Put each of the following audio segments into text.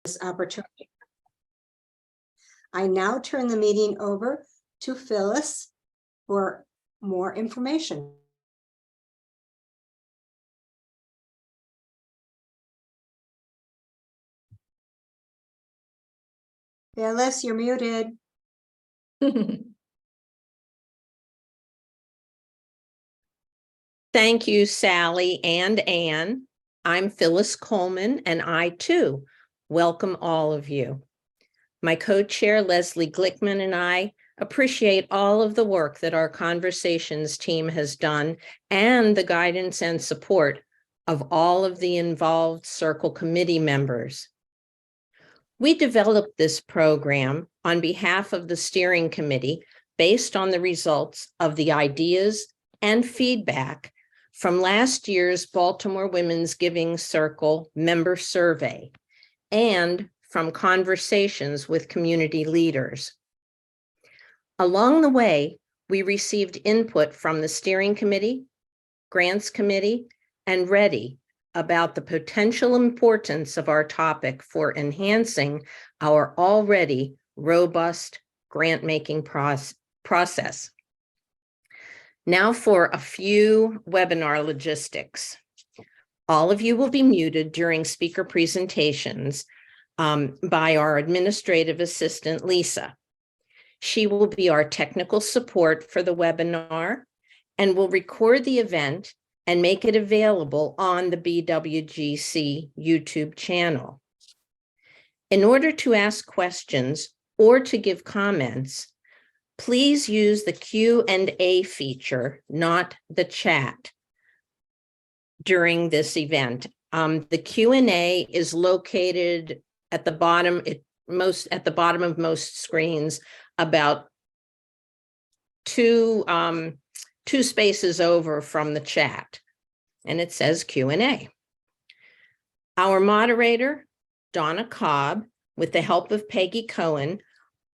this opportunity. I now turn the meeting over to Phyllis for more information. Phyllis, you're muted. Thank you, Sally and Anne. I'm Phyllis Coleman, and I too welcome all of you. My co-chair, Leslie Glickman, and I appreciate all of the work that our Conversations team has done and the guidance and support of all of the involved Circle committee members. We developed this program on behalf of the steering committee based on the results of the ideas and feedback from last year's Baltimore Women's Giving Circle member survey and from conversations with community leaders. Along the way, we received input from the steering committee, grants committee, and READY about the potential importance of our topic for enhancing our already robust grant-making process. Now for a few webinar logistics. All of you will be muted during speaker presentations by our administrative assistant, Lisa. She will be our technical support for the webinar and will record the event and make it available on the BWGC YouTube channel. In order to ask questions or to give comments, please use the Q&A feature, not the chat, during this event. The Q&A is located at the bottom, at the bottom of most screens, about two spaces over from the chat, and it says Q&A. Our moderator, Donna Cobb, with the help of Peggy Cohen,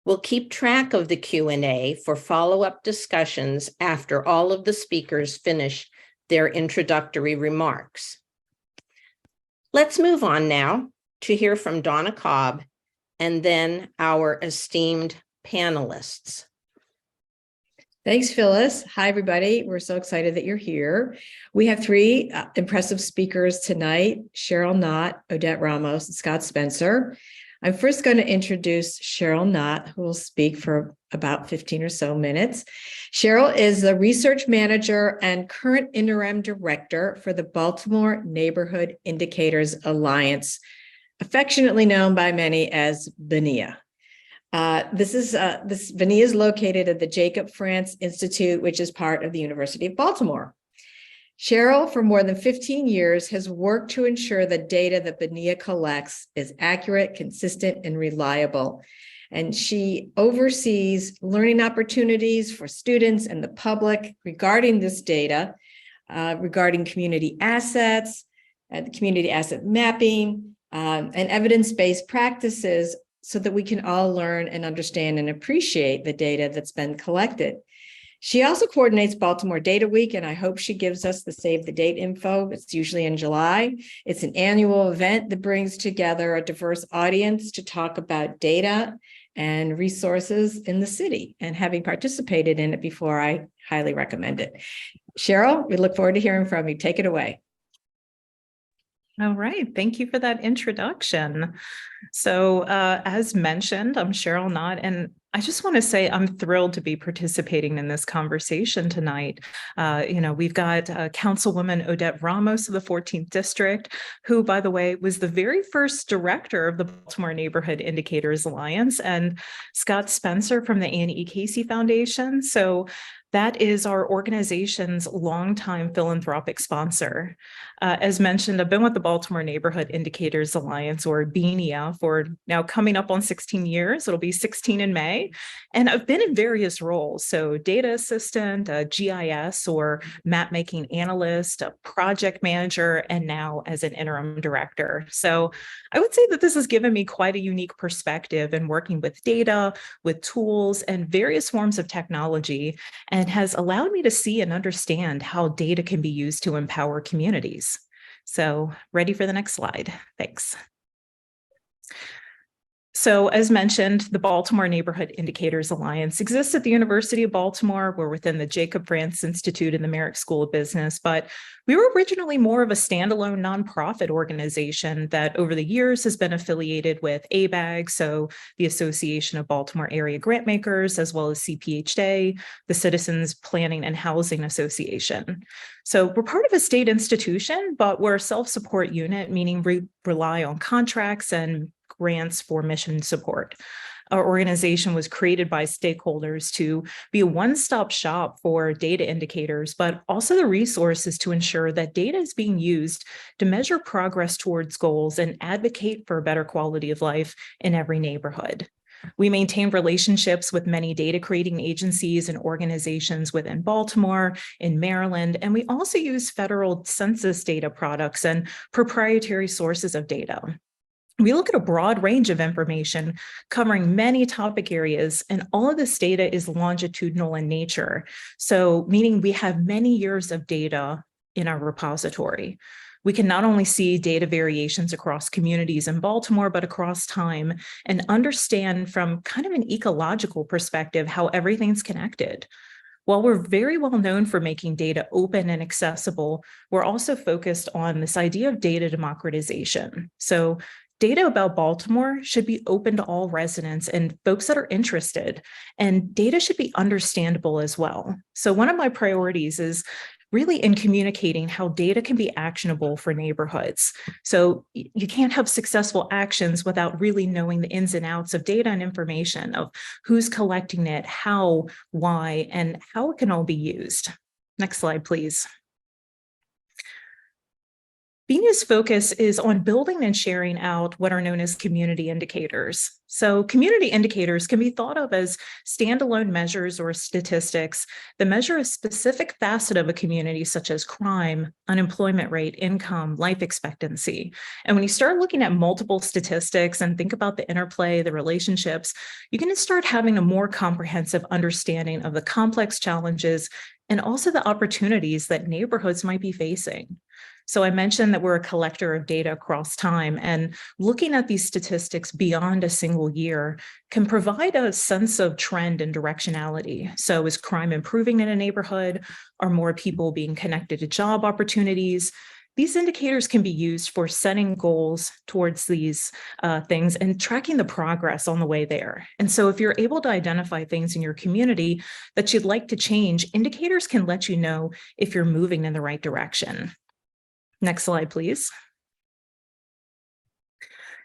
will keep track of the Q&A for follow-up discussions after all of the speakers finish their introductory remarks. Let's move on now to hear from Donna Cobb and then our esteemed panelists. Thanks, Phyllis. Hi, everybody. We're so excited that you're here. We have three impressive speakers tonight: Cheryl Knott, Odette Ramos, and Scott Spencer. I'm first going to introduce Cheryl Knott, who will speak for about 15 or so minutes. Cheryl is the research manager and current interim director for the Baltimore Neighborhood Indicators Alliance, affectionately known by many as BNIA. BNIA is located at the Jacob France Institute, which is part of the University of Baltimore. Cheryl, for more than 15 years, has worked to ensure the data that BNIA collects is accurate, consistent, and reliable. And she oversees learning opportunities for students and the public regarding this data, regarding community assets, community asset mapping, and evidence-based practices, so that we can all learn and understand and appreciate the data that's been collected. She also coordinates Baltimore Data Week, and I hope she gives us the save the date info. It's usually in July. It's an annual event that brings together a diverse audience to talk about data and resources in the city. And having participated in it before, I highly recommend it. Cheryl, we look forward to hearing from you. Take it away. All right, thank you for that introduction. So as mentioned, I'm Cheryl Knott, and I just want to say I'm thrilled to be participating in this conversation tonight. We've got Councilwoman Odette Ramos of the 14th District, who, by the way, was the very first director of the Baltimore Neighborhood Indicators Alliance, and Scott Spencer from the Annie E. Casey Foundation. So that is our organization's longtime philanthropic sponsor. As mentioned, I've been with the Baltimore Neighborhood Indicators Alliance, or BNIA, for now coming up on 16 years. It'll be 16 in May. And I've been in various roles. So data assistant, a GIS or map making analyst, a project manager, and now as an interim director. So I would say that this has given me quite a unique perspective in working with data, with tools, and various forms of technology, and has allowed me to see and understand how data can be used to empower communities. So ready for the next slide. Thanks. So as mentioned, the Baltimore Neighborhood Indicators Alliance exists at the University of Baltimore. We're within the Jacob France Institute and the Merrick School of Business, but we were originally more of a standalone nonprofit organization that over the years has been affiliated with ABAG, so the Association of Baltimore Area Grantmakers, as well as CPHA, the Citizens Planning and Housing Association. So we're part of a state institution, but we're a self-support unit, meaning we rely on contracts and grants for mission support. Our organization was created by stakeholders to be a one-stop shop for data indicators, but also the resources to ensure that data is being used to measure progress towards goals and advocate for a better quality of life in every neighborhood. We maintain relationships with many data creating agencies and organizations within Baltimore, in Maryland, and we also use federal census data products and proprietary sources of data. We look at a broad range of information covering many topic areas, and all of this data is longitudinal in nature. So meaning we have many years of data in our repository. We can not only see data variations across communities in Baltimore, but across time, and understand from kind of an ecological perspective how everything's connected. While we're very well known for making data open and accessible, we're also focused on this idea of data democratization. So data about Baltimore should be open to all residents and folks that are interested, and data should be understandable as well. So one of my priorities is really in communicating how data can be actionable for neighborhoods. So you can't have successful actions without really knowing the ins and outs of data and information of who's collecting it, how, why, and how it can all be used. Next slide, please. BNIA's focus is on building and sharing out what are known as community indicators. So community indicators can be thought of as standalone measures or statistics that measure a specific facet of a community, such as crime, unemployment rate, income, life expectancy. And when you start looking at multiple statistics and think about the interplay, the relationships, you're going to start having a more comprehensive understanding of the complex challenges and also the opportunities that neighborhoods might be facing. So I mentioned that we're a collector of data across time, and looking at these statistics beyond a single year can provide a sense of trend and directionality. So is crime improving in a neighborhood? Are more people being connected to job opportunities? These indicators can be used for setting goals towards these things and tracking the progress on the way there. And so if you're able to identify things in your community that you'd like to change, indicators can let you know if you're moving in the right direction. Next slide, please.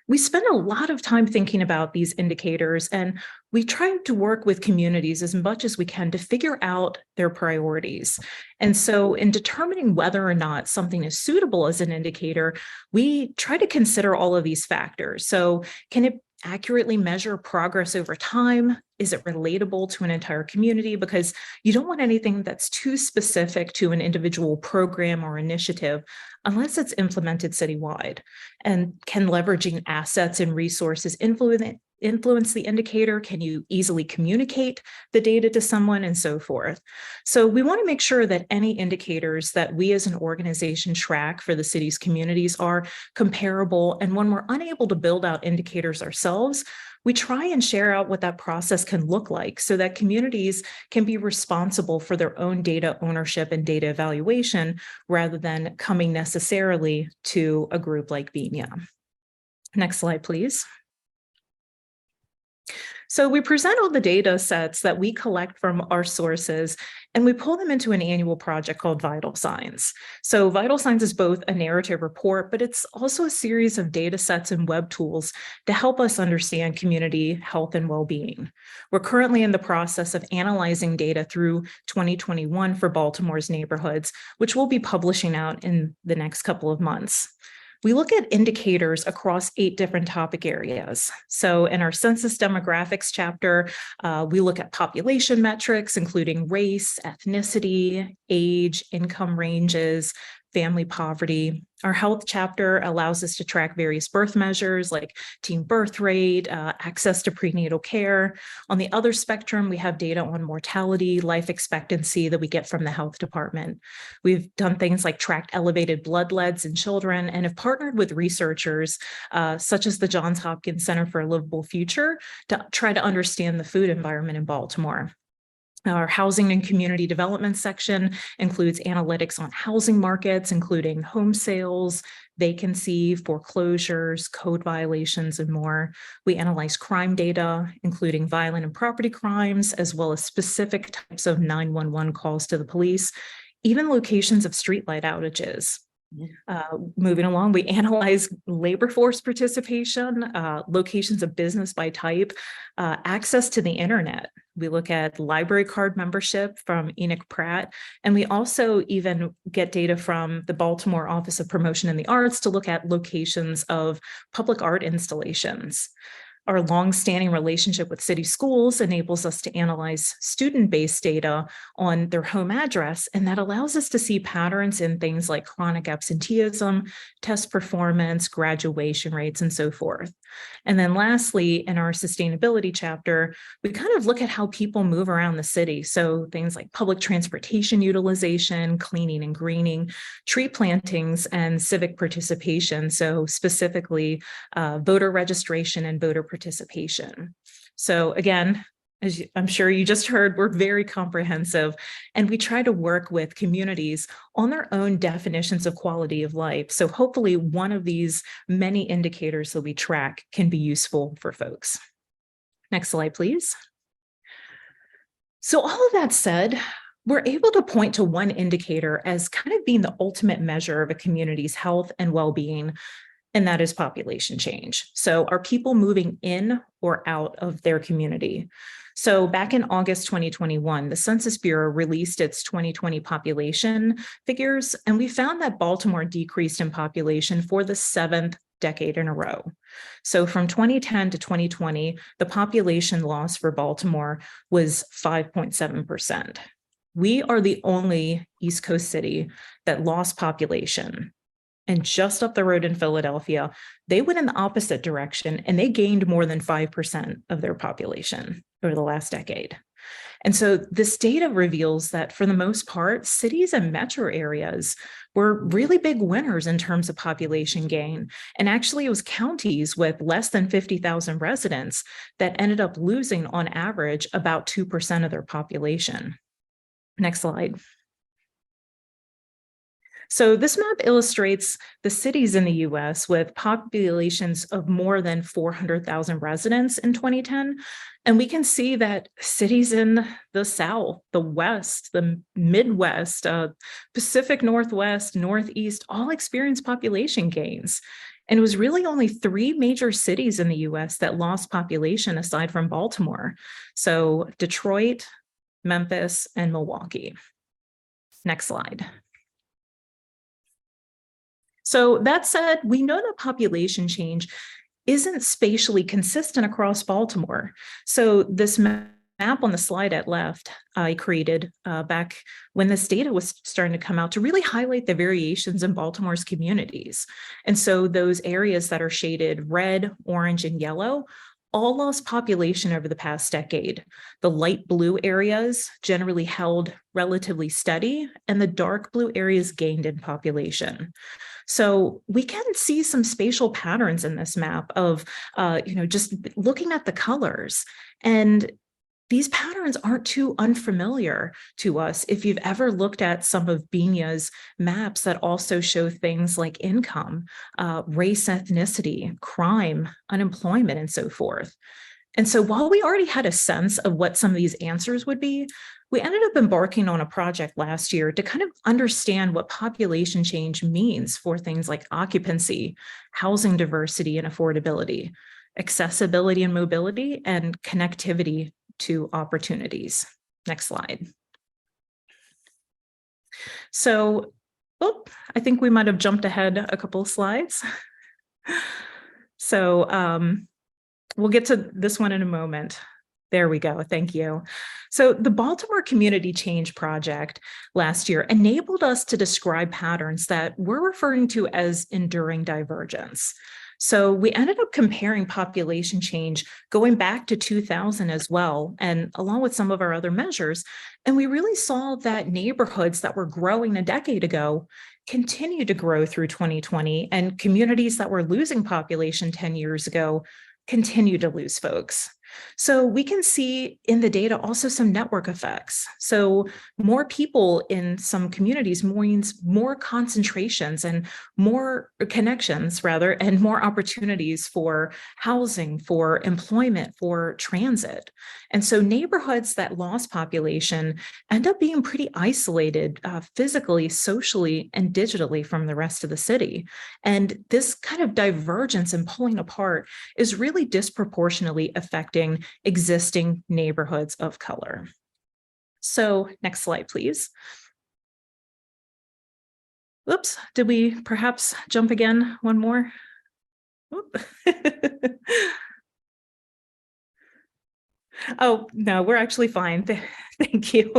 We spend a lot of time thinking about these indicators, and we try to work with communities as much as we can to figure out their priorities. And so in determining whether or not something is suitable as an indicator, we try to consider all of these factors. So can it accurately measure progress over time? Is it relatable to an entire community? Because you don't want anything that's too specific to an individual program or initiative unless it's implemented citywide. And can leveraging assets and resources influence the indicator? Can you easily communicate the data to someone, and so forth? So we want to make sure that any indicators that we as an organization track for the city's communities are comparable. And when we're unable to build out indicators ourselves, we try and share out what that process can look like so that communities can be responsible for their own data ownership and data evaluation rather than coming necessarily to a group like BNIA. Next slide, please. So we present all the data sets that we collect from our sources, and we pull them into an annual project called Vital Signs. So Vital Signs is both a narrative report, but it's also a series of data sets and web tools to help us understand community health and well-being. We're currently in the process of analyzing data through 2021 for Baltimore's neighborhoods, which we'll be publishing out in the next couple of months. We look at indicators across 8 different topic areas. So in our census demographics chapter, we look at population metrics, including race, ethnicity, age, income ranges, family poverty, Our health chapter allows us to track various birth measures like teen birth rate, access to prenatal care. On the other spectrum, we have data on mortality, life expectancy that we get from the health department. We've done things like tracked elevated blood leads in children and have partnered with researchers such as the Johns Hopkins Center for a Livable Future to try to understand the food environment in Baltimore. Our housing and community development section includes analytics on housing markets, including home sales, vacancy, foreclosures, code violations, and more. We analyze crime data, including violent and property crimes, as well as specific types of 911 calls to the police, even locations of streetlight outages. Moving along, we analyze labor force participation, locations of business by type, access to the internet. We look at library card membership from Enoch Pratt, and we also even get data from the Baltimore Office of Promotion in the Arts to look at locations of public art installations. Our longstanding relationship with city schools enables us to analyze student-based data on their home address, and that allows us to see patterns in things like chronic absenteeism, test performance, graduation rates, and so forth. And then lastly, in our sustainability chapter, we kind of look at how people move around the city. So things like public transportation utilization, cleaning and greening, tree plantings, and civic participation. So specifically, voter registration and voter participation. So again, as I'm sure you just heard, we're very comprehensive, and we try to work with communities on their own definitions of quality of life. So hopefully one of these many indicators that we track can be useful for folks. Next slide, please. So all of that said, we're able to point to one indicator as kind of being the ultimate measure of a community's health and well-being, and that is population change. So are people moving in or out of their community? So back in August 2021, the Census Bureau released its 2020 population figures, and we found that Baltimore decreased in population for the 7th decade in a row. So from 2010 to 2020, the population loss for Baltimore was 5.7%. We are the only East Coast city that lost population. And just up the road in Philadelphia, they went in the opposite direction and they gained more than 5% of their population over the last decade. And so this data reveals that for the most part, cities and metro areas were really big winners in terms of population gain. And actually it was counties with less than 50,000 residents that ended up losing on average about 2% of their population. Next slide. So this map illustrates the cities in the US with populations of more than 400,000 residents in 2010. And we can see that cities in the South, the West, the Midwest, Pacific Northwest, Northeast, all experienced population gains. And it was really only 3 major cities in the US that lost population aside from Baltimore. So Detroit, Memphis, and Milwaukee. Next slide. So that said, we know that population change isn't spatially consistent across Baltimore. So this map on the slide at left, I created back when this data was starting to come out to really highlight the variations in Baltimore's communities. And so those areas that are shaded red, orange, and yellow all lost population over the past decade. The light blue areas generally held relatively steady, and the dark blue areas gained in population. So we can see some spatial patterns in this map of, just looking at the colors. And these patterns aren't too unfamiliar to us if you've ever looked at some of BINIA's maps that also show things like income, race, ethnicity, crime, unemployment, and so forth. And so while we already had a sense of what some of these answers would be, we ended up embarking on a project last year to kind of understand what population change means for things like occupancy, housing diversity and affordability, accessibility and mobility, and connectivity to opportunities. Next slide. So, I think we might have jumped ahead a couple of slides. So we'll get to this one in a moment. There we go. Thank you. So the Baltimore Community Change Project last year enabled us to describe patterns that we're referring to as enduring divergence. So we ended up comparing population change going back to 2000 as well, and along with some of our other measures. And we really saw that neighborhoods that were growing a decade ago continue to grow through 2020, and communities that were losing population 10 years ago continue to lose folks. So we can see in the data also some network effects. So more people in some communities means more concentrations and more connections rather, and more opportunities for housing, for employment, for transit. And so neighborhoods that lost population end up being pretty isolated physically, socially, and digitally from the rest of the city. And this kind of divergence and pulling apart is really disproportionately affecting existing neighborhoods of color. So next slide, please. Oops, did we perhaps jump again one more? Oh, no, we're actually fine. Thank you.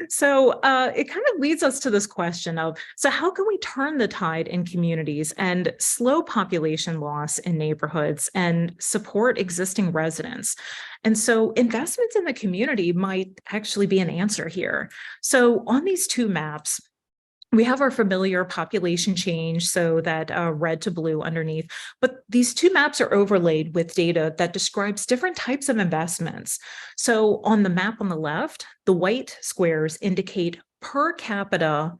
So it kind of leads us to this question of, so how can we turn the tide in communities and slow population loss in neighborhoods and support existing residents? And so investments in the community might actually be an answer here. So on these two maps, we have our familiar population change, so that red to blue underneath, but these two maps are overlaid with data that describes different types of investments. So on the map on the left, the white squares indicate per capita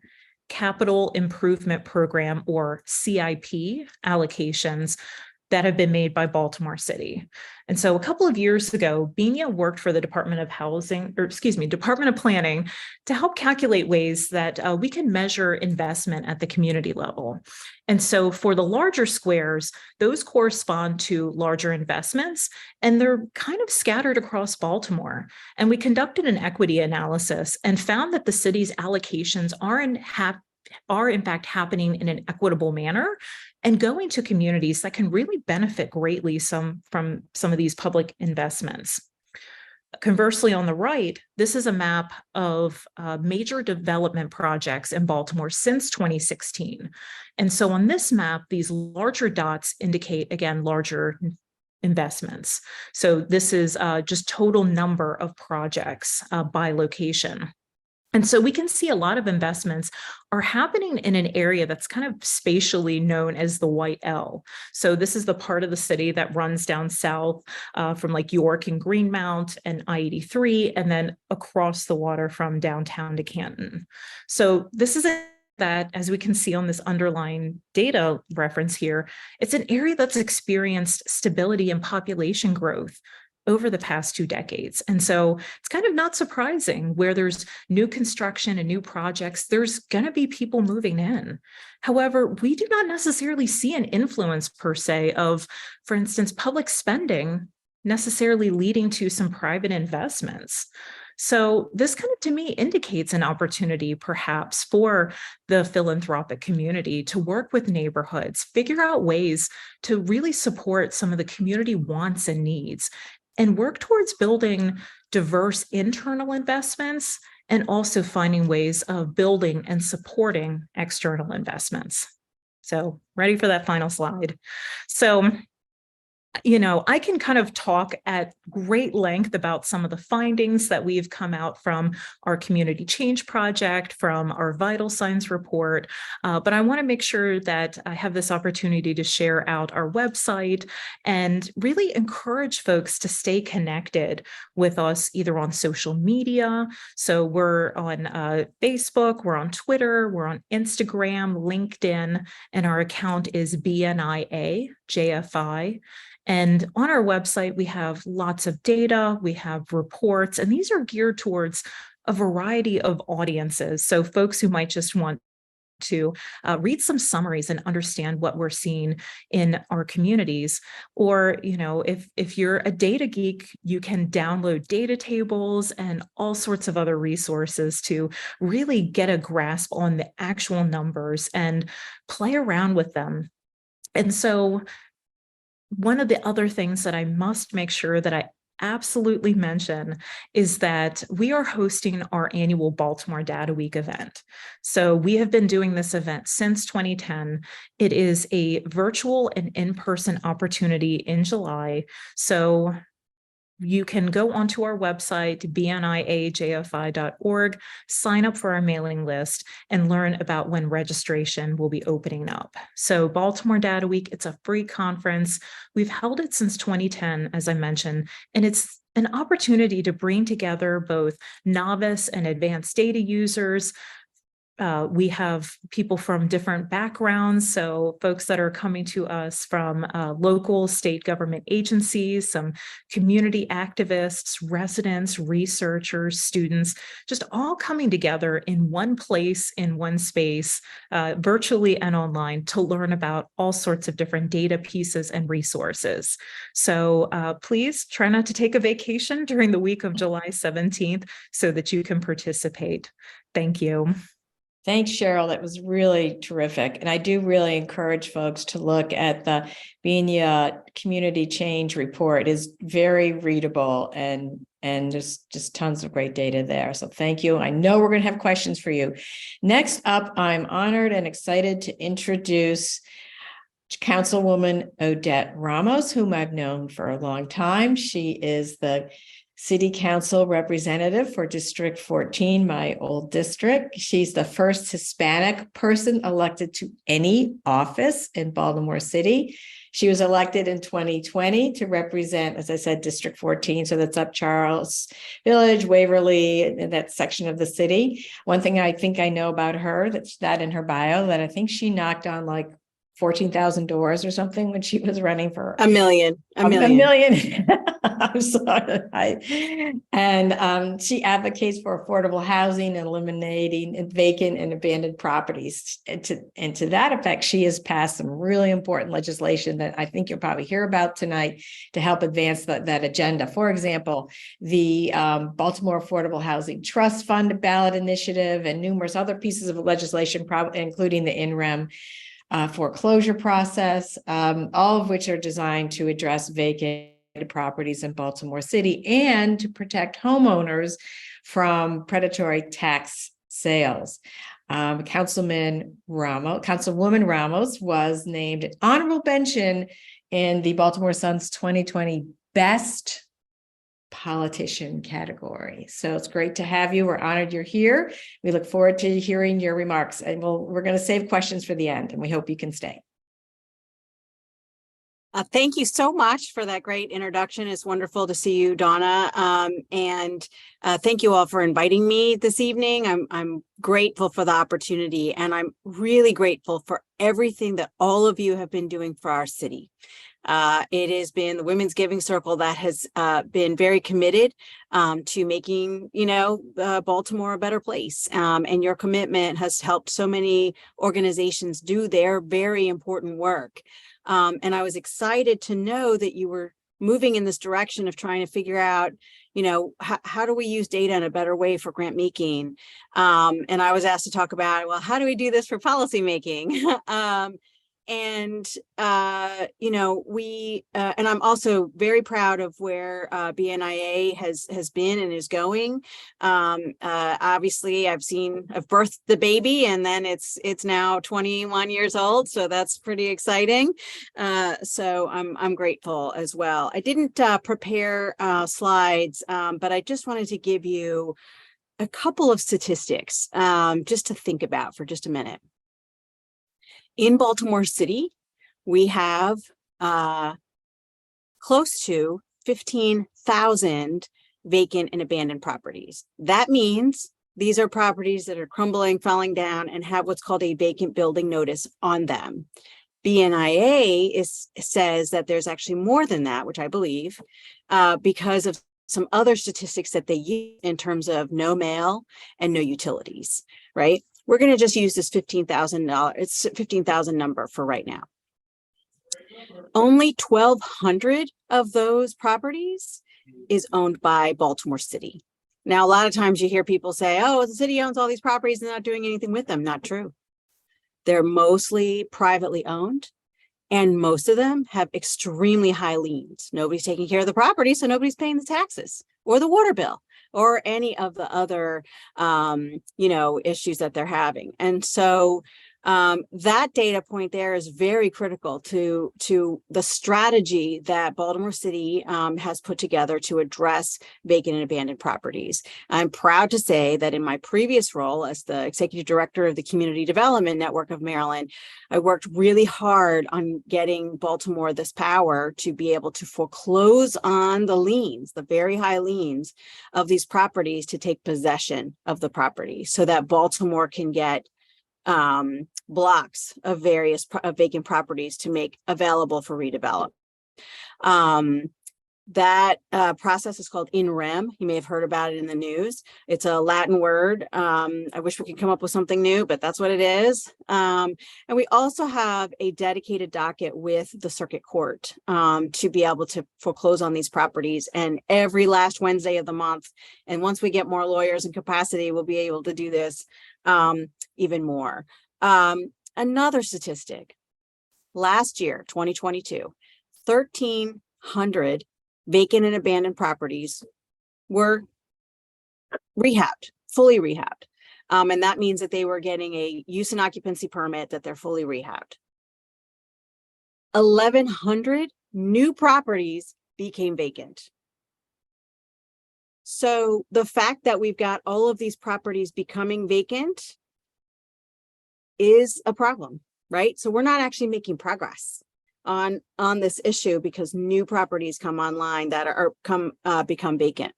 capital improvement program, or CIP, allocations that have been made by Baltimore City. And so a couple of years ago, Benia worked for the Department of Department of Planning to help calculate ways that we can measure investment at the community level. And so for the larger squares, those correspond to larger investments, and they're kind of scattered across Baltimore. And we conducted an equity analysis and found that the city's allocations are in fact happening in an equitable manner and going to communities that can really benefit greatly from some of these public investments. Conversely, on the right, this is a map of major development projects in Baltimore since 2016. And so on this map, these larger dots indicate, again, larger investments. So this is just total number of projects by location. And so we can see a lot of investments are happening in an area that's kind of spatially known as the White L. So this is the part of the city that runs down south from like York and Greenmount and I-83, and then across the water from downtown to Canton. So this is that, as we can see on this underlying data reference here, it's an area that's experienced stability and population growth over the past 2 decades. And so it's kind of not surprising where there's new construction and new projects, there's going to be people moving in. However, we do not necessarily see an influence per se of, for instance, public spending necessarily leading to some private investments. So this kind of, to me, indicates an opportunity perhaps for the philanthropic community to work with neighborhoods, figure out ways to really support some of the community wants and needs, and work towards building diverse internal investments and also finding ways of building and supporting external investments. So ready for that final slide. So, you know, I can kind of talk at great length about some of the findings that we've come out from our community change project, from our vital signs report, but I want to make sure that I have this opportunity to share out our website and really encourage folks to stay connected with us either on social media. So we're on Facebook, we're on Twitter, we're on Instagram, LinkedIn, and our account is BNIA JFI. And on our website, we have lots of data, we have reports, and these are geared towards a variety of audiences. So folks who might just want to read some summaries and understand what we're seeing in our communities. Or, you know, if you're a data geek, you can download data tables and all sorts of other resources to really get a grasp on the actual numbers and play around with them. And so one of the other things that I must make sure that I absolutely mention is that we are hosting our annual Baltimore Data Week event. So we have been doing this event since 2010. It is a virtual and in-person opportunity in July. So you can go onto our website, bniajfi.org, sign up for our mailing list, and learn about when registration will be opening up. So Baltimore Data Week, it's a free conference. We've held it since 2010, as I mentioned, and it's an opportunity to bring together both novice and advanced data users. We have people from different backgrounds, so folks that are coming to us from local state government agencies, some community activists, residents, researchers, students, just all coming together in one place, in one space, virtually and online, to learn about all sorts of different data pieces and resources. So please try not to take a vacation during the week of July 17th so that you can participate. Thank you. Thanks, Cheryl. That was really terrific. And I do really encourage folks to look at the BNIA Community Change Report. It is very readable and just tons of great data there. So thank you. I know we're going to have questions for you. Next up, I'm honored and excited to introduce Councilwoman Odette Ramos, whom I've known for a long time. She is the City Council representative for District 14, my old district. She's the first Hispanic person elected to any office in Baltimore City. She was elected in 2020 to represent, as I said, District 14. So that's up Charles Village, Waverly, and that section of the city. One thing I think I know about her, that's that in her bio, that I think she knocked on like 14,000 doors or something when she was running for a million. I'm sorry. And she advocates for affordable housing and eliminating vacant and abandoned properties. And to that effect, she has passed some really important legislation that I think you'll probably hear about tonight to help advance that agenda. For example, the Baltimore Affordable Housing Trust Fund ballot initiative and numerous other pieces of legislation, including the in-rem foreclosure process, all of which are designed to address vacant properties in Baltimore City and to protect homeowners from predatory tax sales. Councilwoman Ramos was named an honorable mention in the Baltimore Sun's 2020 Best Politician category. So it's great to have you. We're honored you're here. We look forward to hearing your remarks, and we're going to save questions for the end, and we hope you can stay. Thank you so much for that great introduction. It's wonderful to see you, Donna. And thank you all for inviting me this evening. I'm grateful for the opportunity, and I'm really grateful for everything that all of you have been doing for our city. It has been the Women's Giving Circle that has been very committed to making, Baltimore a better place. And your commitment has helped so many organizations do their very important work. And I was excited to know that you were moving in this direction of trying to figure out, how do we use data in a better way for grant making? And I was asked to talk about, well, how do we do this for policy making? And I'm also very proud of where BNIA has been and is going. Obviously, I've birthed the baby, and then it's now 21 years old, so that's pretty exciting. So I'm grateful as well. I didn't prepare slides, but I just wanted to give you a couple of statistics just to think about for just a minute. In Baltimore City, we have close to 15,000 vacant and abandoned properties. That means these are properties that are crumbling, falling down, and have what's called a vacant building notice on them. BNIA says that there's actually more than that, which I believe, because of some other statistics that they use in terms of no mail and no utilities, right? We're going to just use this $15,000. It's 15,000 number for right now. Only 1,200 of those properties is owned by Baltimore City. Now, a lot of times you hear people say, oh, the city owns all these properties and not doing anything with them. Not true. They're mostly privately owned, And most of them have extremely high liens. Nobody's taking care of the property, so nobody's paying the taxes or the water bill or any of the other, issues that they're having. And so that data point there is very critical to the strategy that Baltimore City has put together to address vacant and abandoned properties. I'm proud to say that in my previous role as the executive director of the Community Development Network of Maryland, I worked really hard on getting Baltimore this power to be able to foreclose on the liens, the very high liens of these properties, to take possession of the property so that Baltimore can get blocks of various vacant properties to make available for redevelopment. That process is called in rem. You may have heard about it in the news. It's a Latin word. I wish we could come up with something new, but that's what it is. And we also have a dedicated docket with the circuit court to be able to foreclose on these properties. And every last Wednesday of the month, and once we get more lawyers and capacity, we'll be able to do this even more. Another statistic, last year, 2022, 1,300 vacant and abandoned properties were rehabbed, fully rehabbed. And that means that they were getting a use and occupancy permit, that they're fully rehabbed. 1,100 new properties became vacant. So the fact that we've got all of these properties becoming vacant is a problem, right? So we're not actually making progress on this issue because new properties come online that become vacant.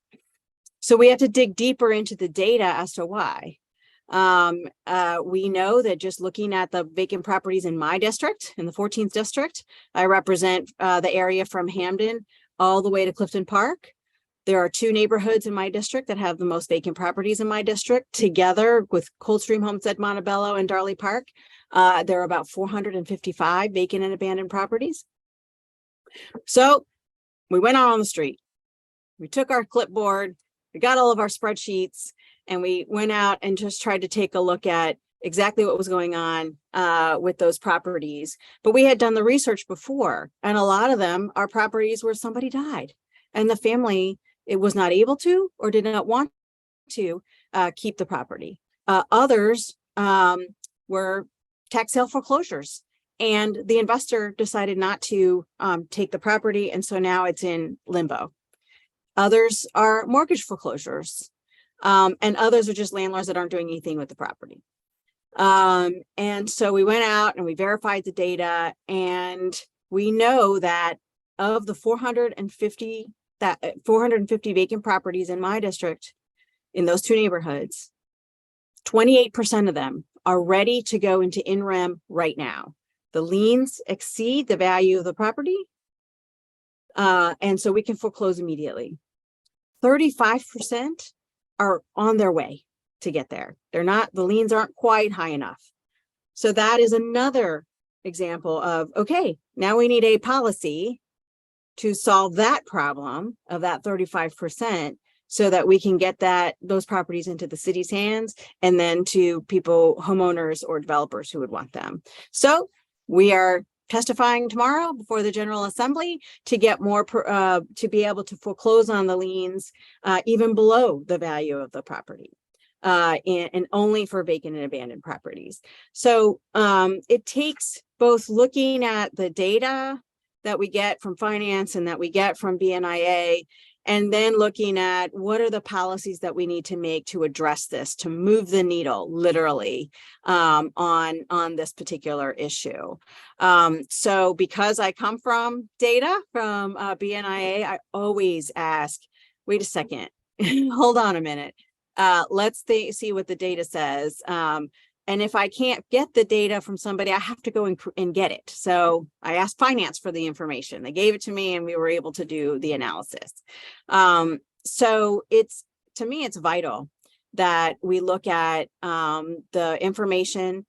So we have to dig deeper into the data as to why. We know that just looking at the vacant properties in my district, in the 14th district, I represent the area from Hamden all the way to Clifton Park. There are 2 neighborhoods in my district that have the most vacant properties in my district. Together with Coldstream Homestead, Montebello, and Darley Park, there are about 455 vacant and abandoned properties. So we went out on the street. We took our clipboard, we got all of our spreadsheets, and we went out and just tried to take a look at exactly what was going on with those properties. But we had done the research before, and a lot of them are properties where somebody died and the family was not able to or did not want to keep the property. Others were tax sale foreclosures, and the investor decided not to take the property, and so now it's in limbo. Others are mortgage foreclosures, and others are just landlords that aren't doing anything with the property. And so we went out and we verified the data, and we know that of the 450 vacant properties in my district, in those 2 neighborhoods, 28% of them are ready to go into in rem right now. The liens exceed the value of the property, and so we can foreclose immediately. 35% are on their way to get there. The liens aren't quite high enough. So that is another example of, okay, now we need a policy to solve that problem of that 35% so that we can get those properties into the city's hands and then to people, homeowners or developers who would want them. So we are testifying tomorrow before the General Assembly to get more, to be able to foreclose on the liens even below the value of the property. And only for vacant and abandoned properties. So it takes both looking at the data that we get from finance and that we get from BNIA, and then looking at what are the policies that we need to make to address this, to move the needle literally on this particular issue. So because I come from data from BNIA, I always ask, wait a second, hold on a minute. Let's see what the data says. And if I can't get the data from somebody, I have to go and get it. So I asked finance for the information. They gave it to me and we were able to do the analysis. So to me, it's vital that we look at the information.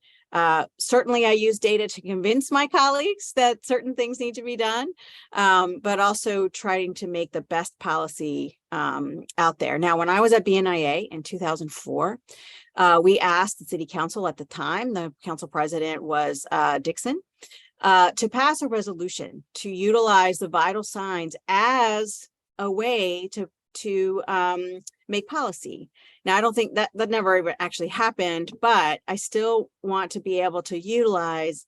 Certainly I use data to convince my colleagues that certain things need to be done, but also trying to make the best policy out there. Now, when I was at BNIA in 2004, we asked the city council at the time, the council president was Dixon, to pass a resolution to utilize the vital signs as a way to make policy. Now, I don't think that never even actually happened, but I still want to be able to utilize.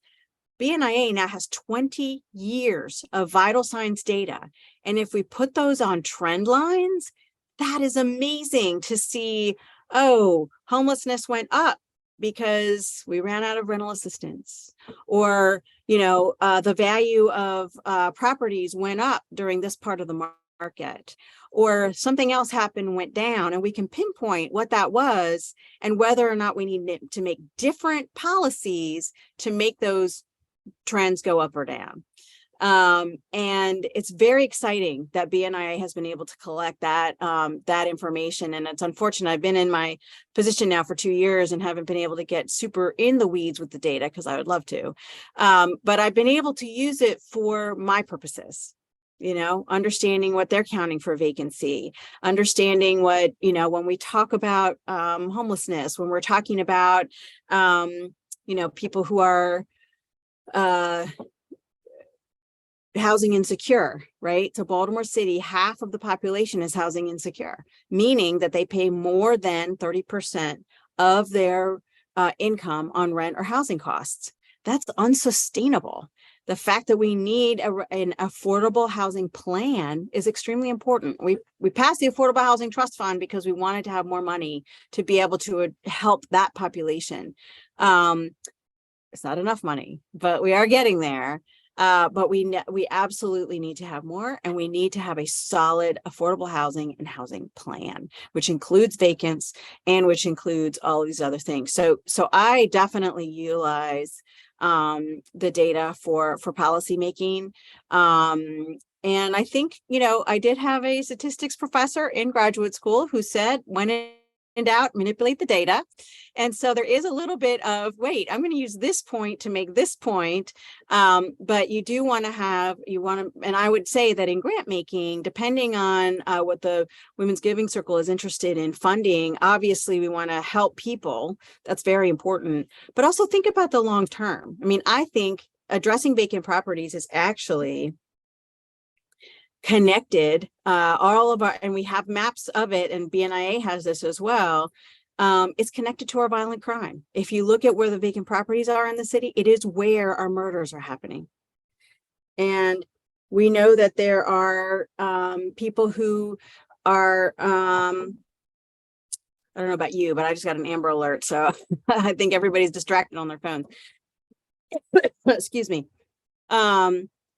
BNIA now has 20 years of vital signs data. And if we put those on trend lines, that is amazing to see. Oh, homelessness went up because we ran out of rental assistance, or, the value of properties went up during this part of the market, or something else happened, went down, and we can pinpoint what that was and whether or not we need to make different policies to make those trends go up or down. And it's very exciting that BNIA has been able to collect that information. And it's unfortunate. I've been in my position now for 2 years and haven't been able to get super in the weeds with the data, because I would love to. But I've been able to use it for my purposes. Understanding what they're counting for vacancy, understanding what, when we talk about homelessness, when we're talking about, people who are housing insecure, right? So Baltimore City, half of the population is housing insecure, meaning that they pay more than 30% of their income on rent or housing costs. That's unsustainable. The fact that we need an affordable housing plan is extremely important. We passed the Affordable Housing Trust Fund because we wanted to have more money to be able to help that population. It's not enough money, but we are getting there. But we absolutely need to have more, and we need to have a solid affordable housing and housing plan, which includes vacants and which includes all of these other things. So I definitely utilize the data for policy making. And I think, I did have a statistics professor in graduate school who said, when in doubt, manipulate the data. And so there is a little bit of, wait, I'm going to use this point to make this point. But you do want to and I would say that in grant making, depending on what the Women's Giving Circle is interested in funding, obviously we want to help people. That's very important. But also think about the long term. I mean, I think addressing vacant properties is actually connected, and we have maps of it, and BNIA has this as well. It's connected to our violent crime. If you look at where the vacant properties are in the city, it is where our murders are happening. And we know that there are people who are, I don't know about you, but I just got an Amber Alert. So I think everybody's distracted on their phones. Excuse me.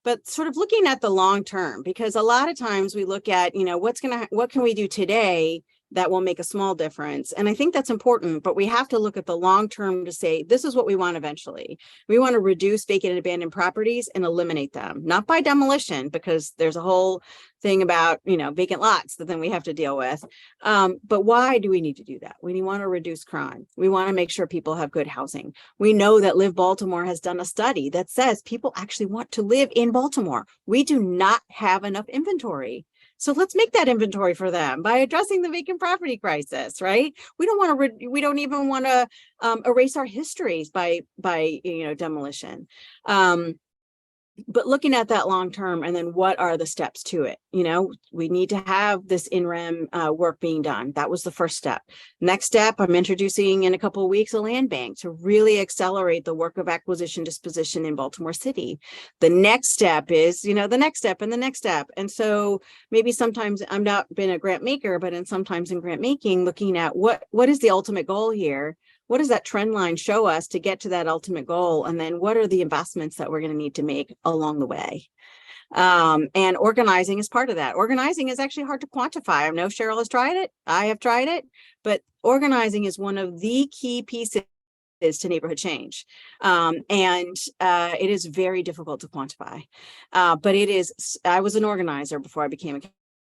But sort of looking at the long term, because a lot of times we look at, what can we do today that will make a small difference? And I think that's important, but we have to look at the long term to say, this is what we want eventually. We want to reduce vacant and abandoned properties and eliminate them, not by demolition, because there's a whole thing about, vacant lots that then we have to deal with. But why do we need to do that? We want to reduce crime. We want to make sure people have good housing. We know that Live Baltimore has done a study that says people actually want to live in Baltimore. We do not have enough inventory. So let's make that inventory for them by addressing the vacant property crisis, right? We don't even want to erase our histories by demolition. But looking at that long term, and then what are the steps to it? We need to have this in-rem work being done. That was the first step. Next step, I'm introducing in a couple of weeks a land bank to really accelerate the work of acquisition disposition in Baltimore City. The next step is, the next step and the next step. And so maybe sometimes I'm not been a grant maker, but sometimes in grant making, looking at what is the ultimate goal here? What does that trend line show us to get to that ultimate goal? And then what are the investments that we're going to need to make along the way? And organizing is part of that. Organizing is actually hard to quantify. I know Cheryl has tried it. I have tried it, but organizing is one of the key pieces to neighborhood change. And it is very difficult to quantify. But I was an organizer before I became a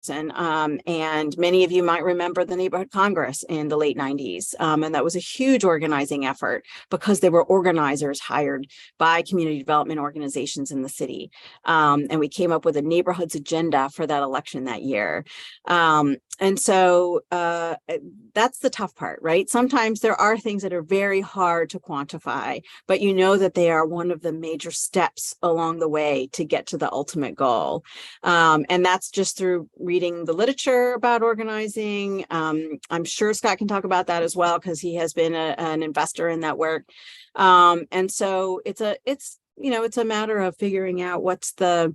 And many of you might remember the Neighborhood Congress in the late 90s. And that was a huge organizing effort because they were organizers hired by community development organizations in the city. And we came up with a neighborhoods agenda for that election that year. And so that's the tough part, right? Sometimes there are things that are very hard to quantify, but you know that they are one of the major steps along the way to get to the ultimate goal. And that's just through reading the literature about organizing. I'm sure Scott can talk about that as well, because he has been an investor in that work. And so it's a matter of figuring out what's that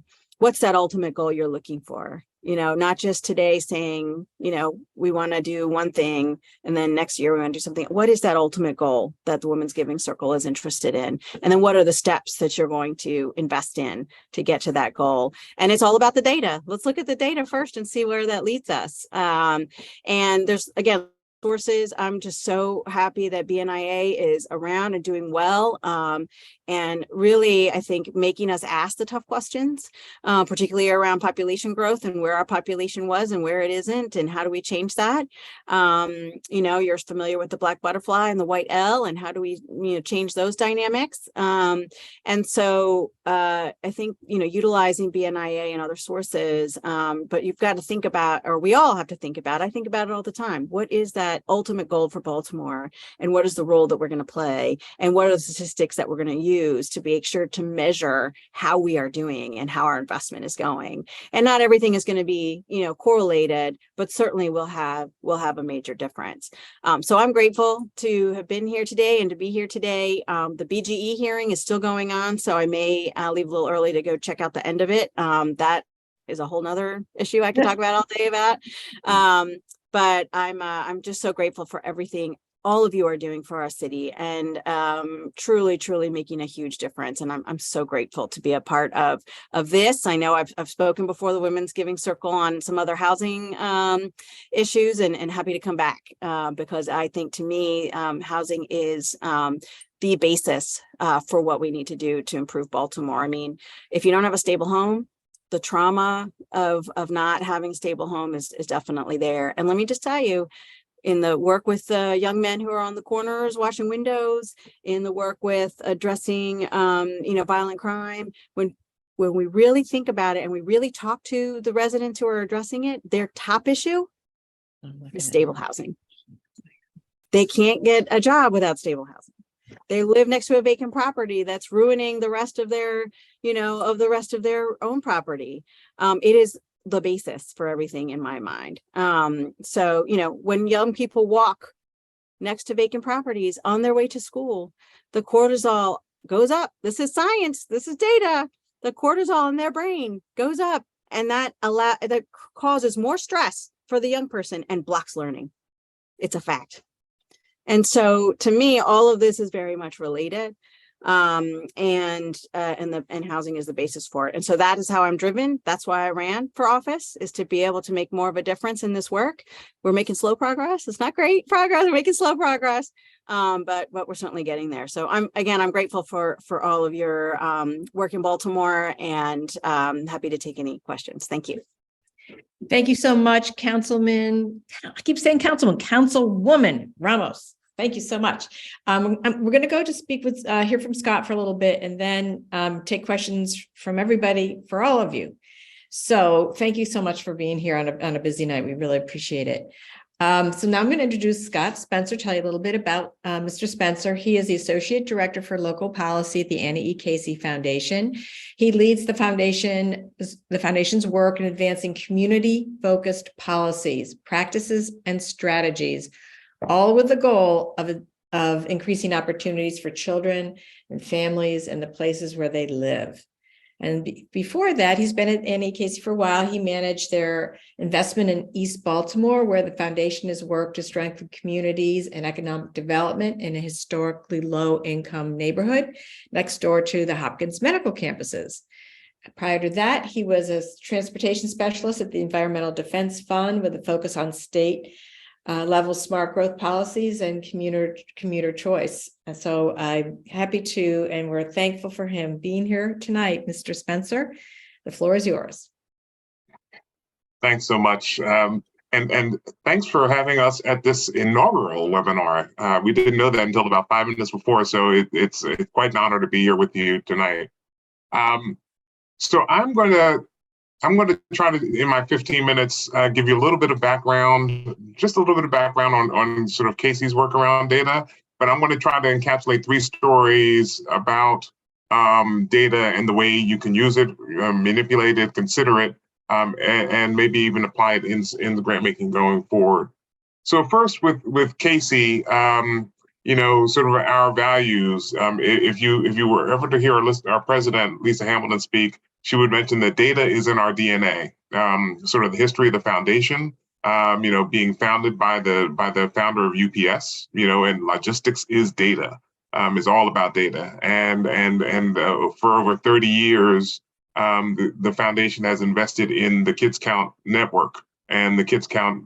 ultimate goal you're looking for. Not just today saying, we want to do one thing and then next year we want to do something. What is that ultimate goal that the Women's Giving Circle is interested in? And then what are the steps that you're going to invest in to get to that goal? And it's all about the data. Let's look at the data first and see where that leads us. And there's, again, sources. I'm just so happy that BNIA is around and doing well. And really, I think making us ask the tough questions, particularly around population growth and where our population was and where it isn't, and how do we change that? You're familiar with the black butterfly and the white L, and how do we, change those dynamics? And so I think, utilizing BNIA and other sources, but you've got to think about, or we all have to think about, I think about it all the time. What is that ultimate goal for Baltimore? And what is the role that we're going to play? And what are the statistics that we're going to use to make sure to measure how we are doing and how our investment is going? And not everything is going to be, correlated, but certainly will have a major difference. So I'm grateful to have been here today and to be here today. The BGE hearing is still going on, so I may leave a little early to go check out the end of it. That is a whole nother issue I could talk about all day about. But I'm just so grateful for everything all of you are doing for our city, and truly making a huge difference. And I'm so grateful to be a part of this. I know I've spoken before the Women's Giving Circle on some other housing issues, and happy to come back because I think, to me, housing is the basis for what we need to do to improve Baltimore. I mean, if you don't have a stable home, the trauma of not having a stable home is definitely there. And let me just tell you, in the work with young men who are on the corners washing windows, in the work with addressing, violent crime, when we really think about it and we really talk to the residents who are addressing it, their top issue is stable housing. They can't get a job without stable housing. They live next to a vacant property that's ruining the rest of their, their own property. It is the basis for everything in my mind. So, when young people walk next to vacant properties on their way to school, the cortisol goes up. This is science. This is data. The cortisol in their brain goes up, and that causes more stress for the young person and blocks learning. It's a fact. And so, to me, all of this is very much related. And housing is the basis for it. And so that is how I'm driven. That's why I ran for office, is to be able to make more of a difference in this work. We're making slow progress. It's not great progress. We're making slow progress. But we're certainly getting there. So I'm grateful for all of your work in Baltimore, and happy to take any questions. Thank you. Thank you so much, Councilman. I keep saying Councilman, Councilwoman Ramos. Thank you so much. We're going to go to speak with, hear from Scott for a little bit, and then take questions from everybody, for all of you. So thank you so much for being here on a busy night. We really appreciate it. So now I'm going to introduce Scott Spencer, tell you a little bit about Mr. Spencer. He is the Associate Director for Local Policy at the Annie E. Casey Foundation. He leads the foundation's work in advancing community-focused policies, practices, and strategies, all with the goal of increasing opportunities for children and families in the places where they live. And before that, he's been at Annie Casey for a while. He managed their investment in East Baltimore, where the foundation has worked to strengthen communities and economic development in a historically low-income neighborhood next door to the Hopkins medical campuses. Prior to that, he was a transportation specialist at the Environmental Defense Fund with a focus on state level smart growth policies and commuter choice. And so I'm happy to, and we're thankful for him being here tonight. Mr. Spencer, the floor is yours. Thanks so much. And thanks for having us at this inaugural webinar. We didn't know that until about 5 minutes before, so it's quite an honor to be here with you tonight. So I'm going to try to, in my 15 minutes, give you a little bit of background, just a little bit of background on sort of Casey's work around data, but I'm going to try to encapsulate 3 stories about data and the way you can use it, manipulate it, consider it, and maybe even apply it in the grant making going forward. So first with Casey, you know, sort of our values. If you were ever to hear our president, Lisa Hamilton, speak, she would mention that data is in our DNA. Sort of the history of the foundation, you know, being founded by the founder of UPS, you know, and logistics is data, is all about data. And for over 30 years, the foundation has invested in the Kids Count network and the Kids Count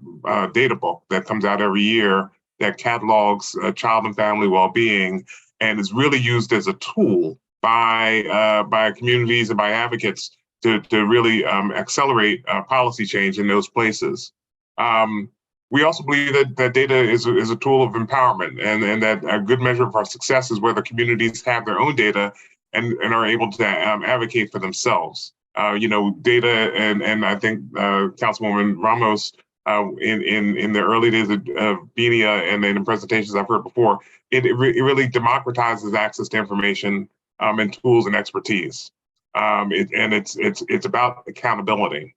data book that comes out every year that catalogs child and family well-being and is really used as a tool by communities and by advocates to really accelerate policy change in those places. We also believe that data is a tool of empowerment, and that a good measure of our success is whether communities have their own data and are able to advocate for themselves. You know, data, and I think Councilwoman Ramos, in the early days of BENIA and in presentations I've heard before, it really democratizes access to information and tools and expertise. It's about accountability.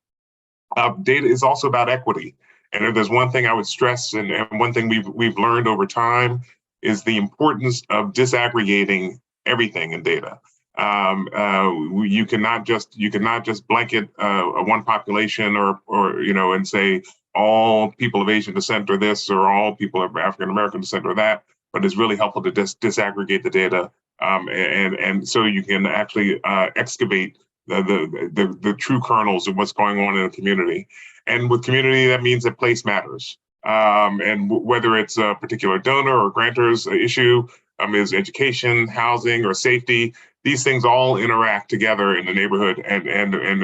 Data is also about equity. And if there's one thing I would stress, and one thing we've learned over time, is the importance of disaggregating everything in data. You cannot just blanket one population or you know, and say all people of Asian descent are this, or all people of African American descent are that. But it's really helpful to disaggregate the data, and so you can actually excavate the true kernels of what's going on in a community. And with community, that means that place matters. And whether it's a particular donor or grantor's issue, is education, housing, or safety, these things all interact together in the neighborhood and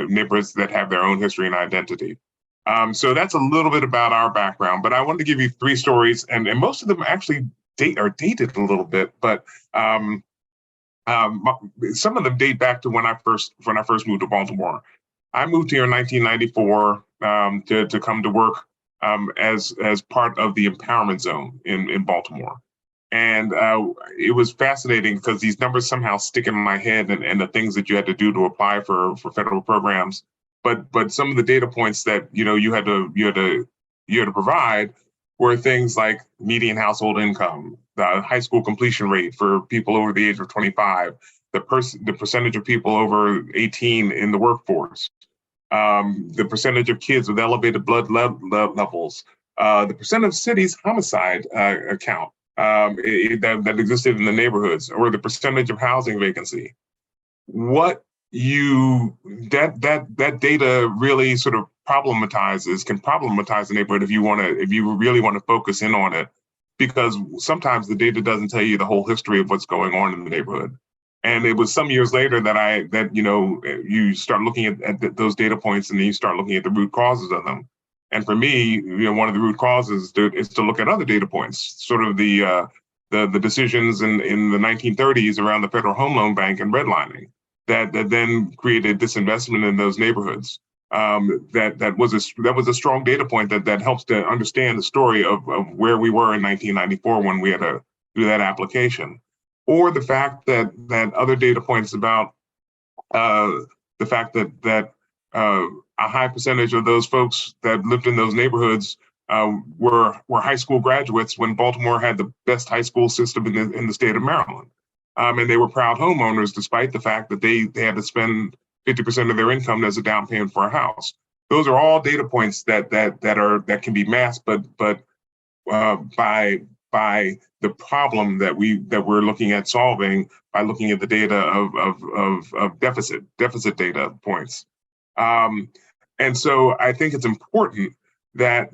neighborhoods that have their own history and identity. So that's a little bit about our background, but I wanted to give you 3 stories, and most of them actually are dated a little bit, but some of them date back to when I first moved to Baltimore. I moved here in 1994 to come to work as part of the empowerment zone in Baltimore. And it was fascinating because these numbers somehow stick in my head, and the things that you had to do to apply for federal programs. But some of the data points that you had to provide were things like median household income, the high school completion rate for people over the age of 25, the percentage of people over 18 in the workforce, the percentage of kids with elevated blood levels, the percent of cities homicide account that existed in the neighborhoods, or the percentage of housing vacancy. That data really sort of can problematize the neighborhood if you really want to focus in on it, because sometimes the data doesn't tell you the whole history of what's going on in the neighborhood. And it was some years later that you start looking at those data points, and then you start looking at the root causes of them. And for me, one of the root causes is to look at other data points, sort of the decisions in the 1930s around the Federal Home Loan Bank and redlining that then created disinvestment in those neighborhoods. That was a strong data point that helps to understand the story of where we were in 1994 when we had to do that application. Or the fact that other data points about the fact that a high percentage of those folks that lived in those neighborhoods were high school graduates when Baltimore had the best high school system in the state of Maryland. And they were proud homeowners, despite the fact that they had to spend 50% of their income as a down payment for a house. Those are all data points that can be masked, but by the problem that we're looking at solving by looking at the data of deficit data points. And so I think it's important that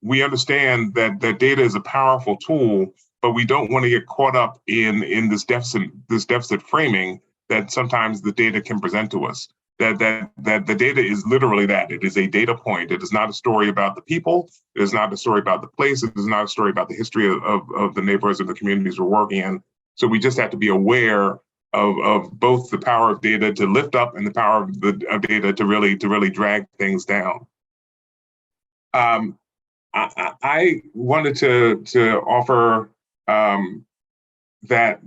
we understand that data is a powerful tool, but we don't want to get caught up in this deficit framing that sometimes the data can present to us. that the data is literally that. It is a data point. It is not a story about the people. It is not a story about the place. It is not a story about the history of the neighborhoods or the communities we're working in. So we just have to be aware of both the power of data to lift up and the power of data to really drag things down. I wanted to offer that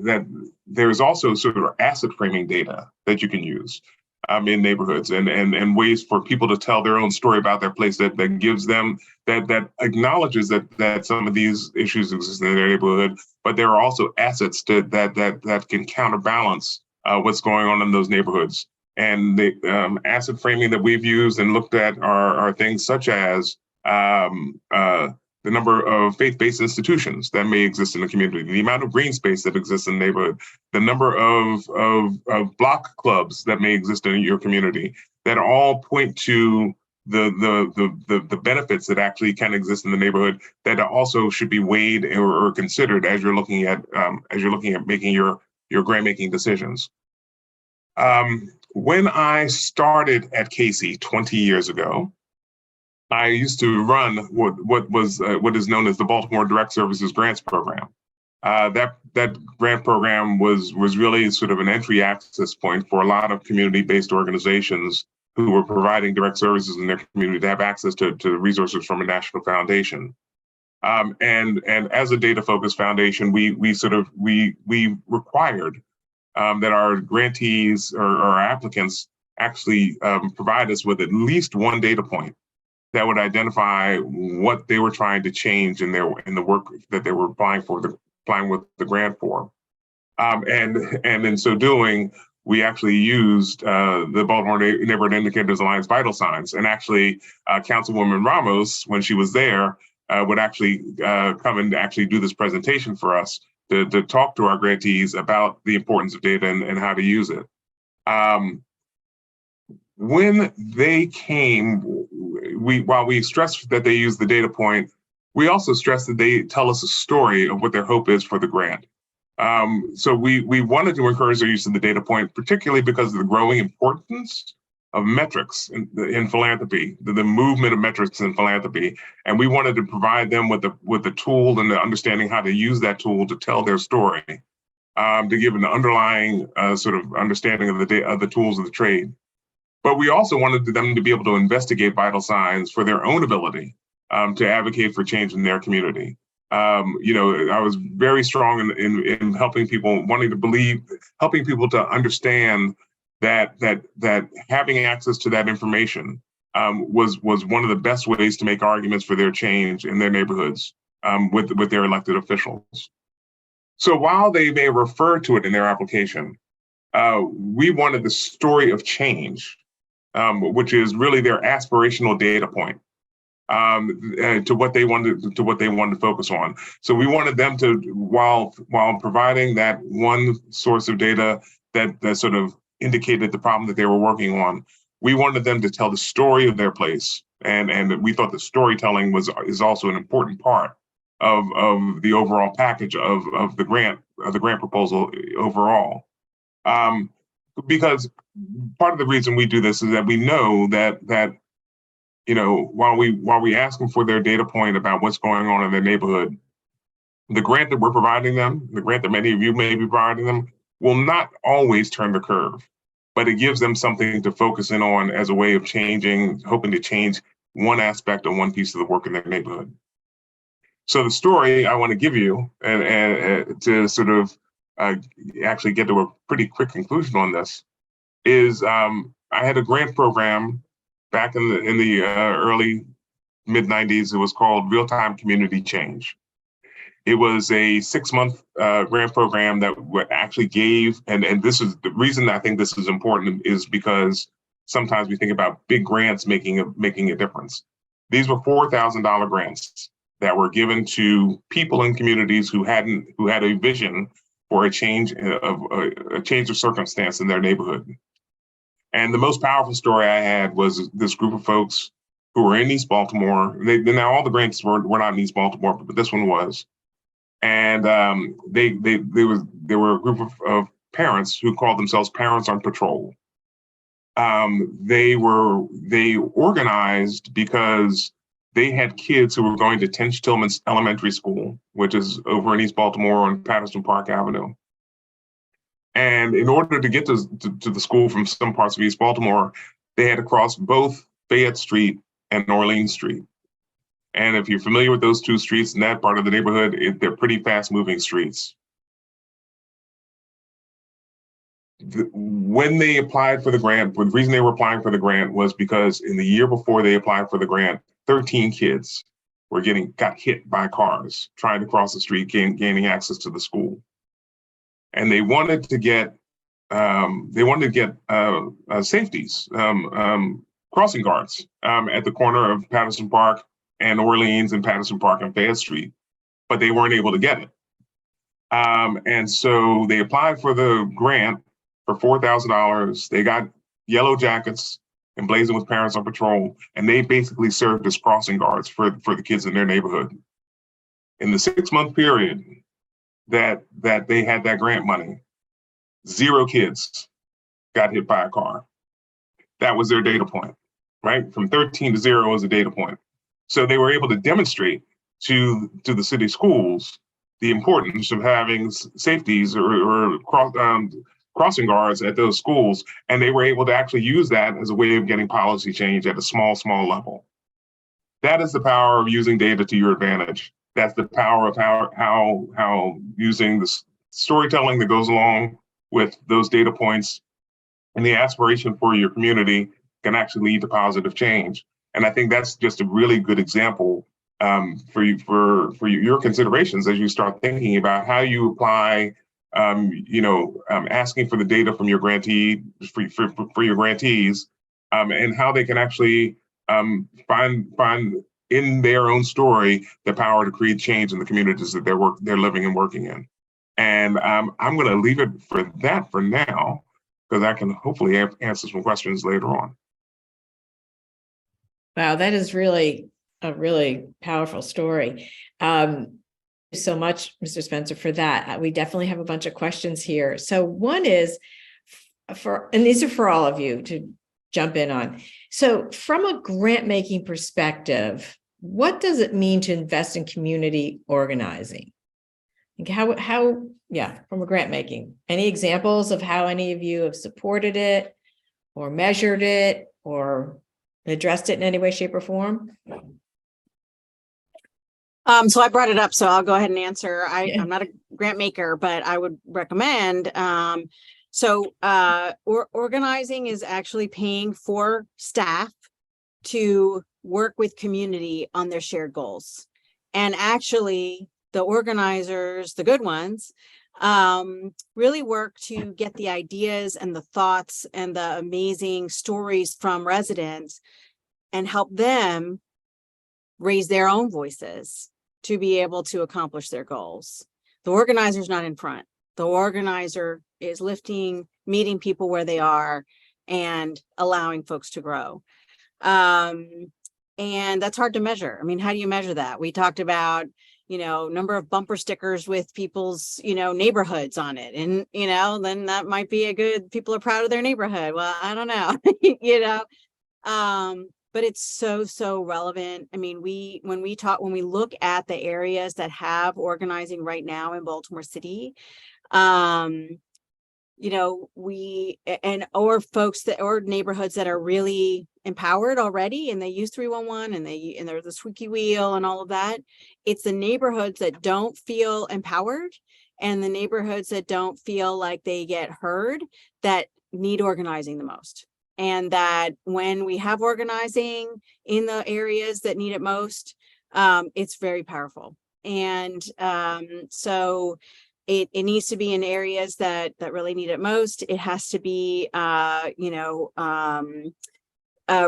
there's also sort of asset framing data that you can use in neighborhoods and ways for people to tell their own story about their place that gives them that acknowledges that some of these issues exist in their neighborhood, but there are also assets that can counterbalance what's going on in those neighborhoods. And the asset framing that we've used and looked at are things such as the number of faith-based institutions that may exist in the community, the amount of green space that exists in the neighborhood, the number of block clubs that may exist in your community, that all point to the benefits that actually can exist in the neighborhood that also should be weighed or considered as you're looking at making your grant making decisions. When I started at Casey 20 years ago, I used to run what is known as the Baltimore Direct Services Grants Program. That grant program was really sort of an entry access point for a lot of community-based organizations who were providing direct services in their community to have access to resources from a national foundation. And as a data-focused foundation, we required that our grantees or our applicants actually provide us with at least one data point that would identify what they were trying to change in the work that they were applying with the grant for. And in so doing, we actually used the Baltimore Neighborhood Indicators Alliance Vital Signs. And actually, Councilwoman Ramos, when she was there, would actually come and actually do this presentation for us to talk to our grantees about the importance of data and how to use it. When they came, while we stressed that they use the data point, we also stressed that they tell us a story of what their hope is for the grant. So we wanted to encourage their use of the data point, particularly because of the growing importance of metrics in philanthropy, the movement of metrics in philanthropy. And we wanted to provide them with the tool and the understanding how to use that tool to tell their story, to give an underlying sort of understanding of the tools of the trade. But we also wanted them to be able to investigate vital signs for their own ability to advocate for change in their community. I was very strong in helping people, helping people to understand that having access to that information was one of the best ways to make arguments for their change in their neighborhoods with their elected officials. So while they may refer to it in their application, we wanted the story of change, which is really their aspirational data point, to what they wanted to focus on. So we wanted them to, while providing that one source of data that sort of indicated the problem that they were working on, we wanted them to tell the story of their place, and we thought the storytelling is also an important part of the overall package of the grant proposal overall. Because part of the reason we do this is that we know that while we ask them for their data point about what's going on in their neighborhood, the grant that we're providing them, the grant that many of you may be providing them, will not always turn the curve, but it gives them something to focus in on as a way of hoping to change one aspect or one piece of the work in their neighborhood. So the story I want to give you, and to sort of actually get to a pretty quick conclusion on this, is I had a grant program back in the early mid-90s. It was called Real-Time Community Change. It was a 6-month grant program that actually gave, and this is the reason I think this is important, is because sometimes we think about big grants making a difference. These were $4,000 grants that were given to people in communities who had a vision for a change of circumstance in their neighborhood. And the most powerful story I had was this group of folks who were in East Baltimore. Now all the grants were not in East Baltimore, but this one was. And there were a group of parents who called themselves Parents on Patrol. They organized because they had kids who were going to Tench Tillman Elementary School, which is over in East Baltimore on Patterson Park Avenue. And in order to get to the school from some parts of East Baltimore, they had to cross both Fayette Street and Orleans Street. And if you're familiar with those two streets in that part of the neighborhood, they're pretty fast-moving streets. When they applied for the grant, the reason they were applying for the grant was because in the year before they applied for the grant, 13 kids got hit by cars trying to cross the street, gaining access to the school. And they wanted to get safeties, crossing guards at the corner of Patterson Park and Orleans and Patterson Park and Fayette Street, but they weren't able to get it. And so they applied for the grant for $4,000. They got yellow jackets emblazoned with Parents on Patrol, and they basically served as crossing guards for the kids in their neighborhood. In the 6-month period that they had that grant money, 0 kids got hit by a car. That was their data point, right? From 13 to 0 was a data point. So they were able to demonstrate to the city schools the importance of having safeties or crossing guards at those schools. And they were able to actually use that as a way of getting policy change at a small level. That is the power of using data to your advantage. That's the power of how using the storytelling that goes along with those data points and the aspiration for your community can actually lead to positive change. And I think that's just a really good example for your considerations as you start thinking about how you apply, asking for the data from your grantee for your grantees, and how they can actually find in their own story the power to create change in the communities that they're living and working in. And I'm going to leave it for that for now, because I can hopefully answer some questions later on. Wow, that is really a really powerful story. Thank you so much, Mr. Spencer, for that. We definitely have a bunch of questions here. So one is and these are for all of you to jump in on. So from a grant making perspective, what does it mean to invest in community organizing? Like from a grant making, any examples of how any of you have supported it or measured it or addressed it in any way, shape, or form? So I brought it up, so I'll go ahead and answer. I'm not a grant maker, but I would recommend. Organizing is actually paying for staff to work with community on their shared goals. And actually, the organizers, the good ones, really work to get the ideas and the thoughts and the amazing stories from residents and help them raise their own voices to be able to accomplish their goals. The organizer's not in front. The organizer is meeting people where they are and allowing folks to grow. And that's hard to measure. I mean, how do you measure that? We talked about, number of bumper stickers with people's, neighborhoods on it. And, then that might be people are proud of their neighborhood. Well, I don't know, but it's so relevant. I mean, when we look at the areas that have organizing right now in Baltimore City, or neighborhoods that are really empowered already and they use 311 and they're the squeaky wheel and all of that. It's the neighborhoods that don't feel empowered and the neighborhoods that don't feel like they get heard that need organizing the most. And that when we have organizing in the areas that need it most, it's very powerful. And so it needs to be in areas that really need it most. It has to be,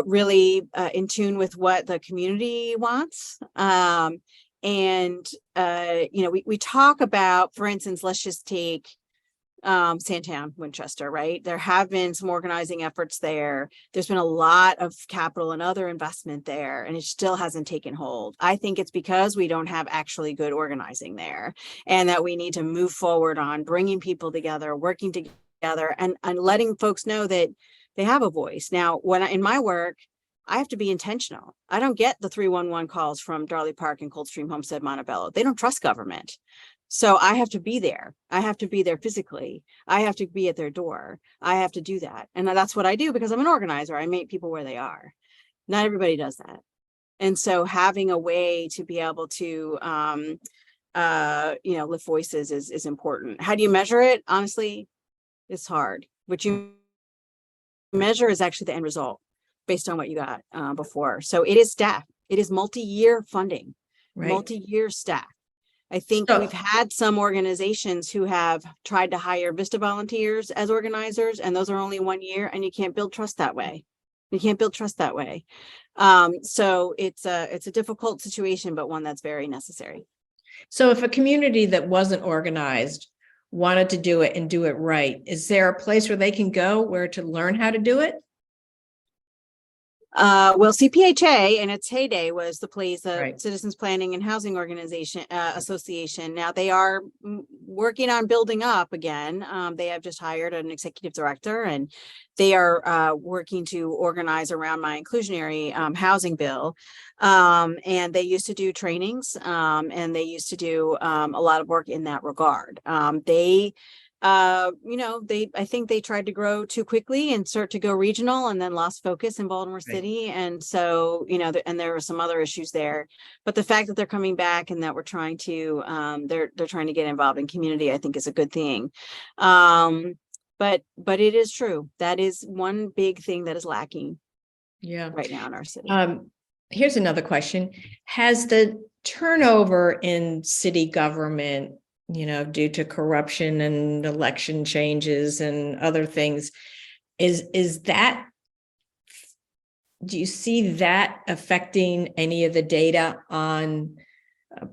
really in tune with what the community wants. We talk about, for instance, let's just take Sandtown, Winchester, right? There have been some organizing efforts there. There's been a lot of capital and other investment there, and it still hasn't taken hold. I think it's because we don't have actually good organizing there, and that we need to move forward on bringing people together, working together, and letting folks know that They have a voice. Now, in my work, I have to be intentional. I don't get the 311 calls from Darley Park and Coldstream Homestead Montebello. They don't trust government. So I have to be there. I have to be there physically. I have to be at their door. I have to do that. And that's what I do because I'm an organizer. I meet people where they are. Not everybody does that. And so having a way to be able to, lift voices is important. How do you measure it? Honestly, it's hard. What you measure is actually the end result based on what you got before. So it is staff. It is multi-year funding, Right. multi-year staff. I think So- we've had some organizations who have tried to hire Vista volunteers as organizers, and those are only 1 year, and you can't build trust that way. You can't build trust that way. So it's a difficult situation, but one that's very necessary. So if a community that wasn't organized wanted to do it and do it right, is there a place where they can go where to learn how to do it? Well, CPHA in its heyday was the place, the Right. Citizens Planning and Housing Organization Association. Now they are working on building up again. They have just hired an executive director, and they are working to organize around my inclusionary housing bill. And they used to do trainings, and they used to do a lot of work in that regard. I think they tried to grow too quickly and start to go regional and then lost focus in Baltimore Right. City. And so, and there were some other issues there, but the fact that they're coming back and that we're trying to, they're trying to get involved in community, I think is a good thing. But it is true. That is one big thing that is lacking Yeah. right now in our city. Here's another question. Has the turnover in city government, due to corruption and election changes and other things, is that, do you see that affecting any of the data on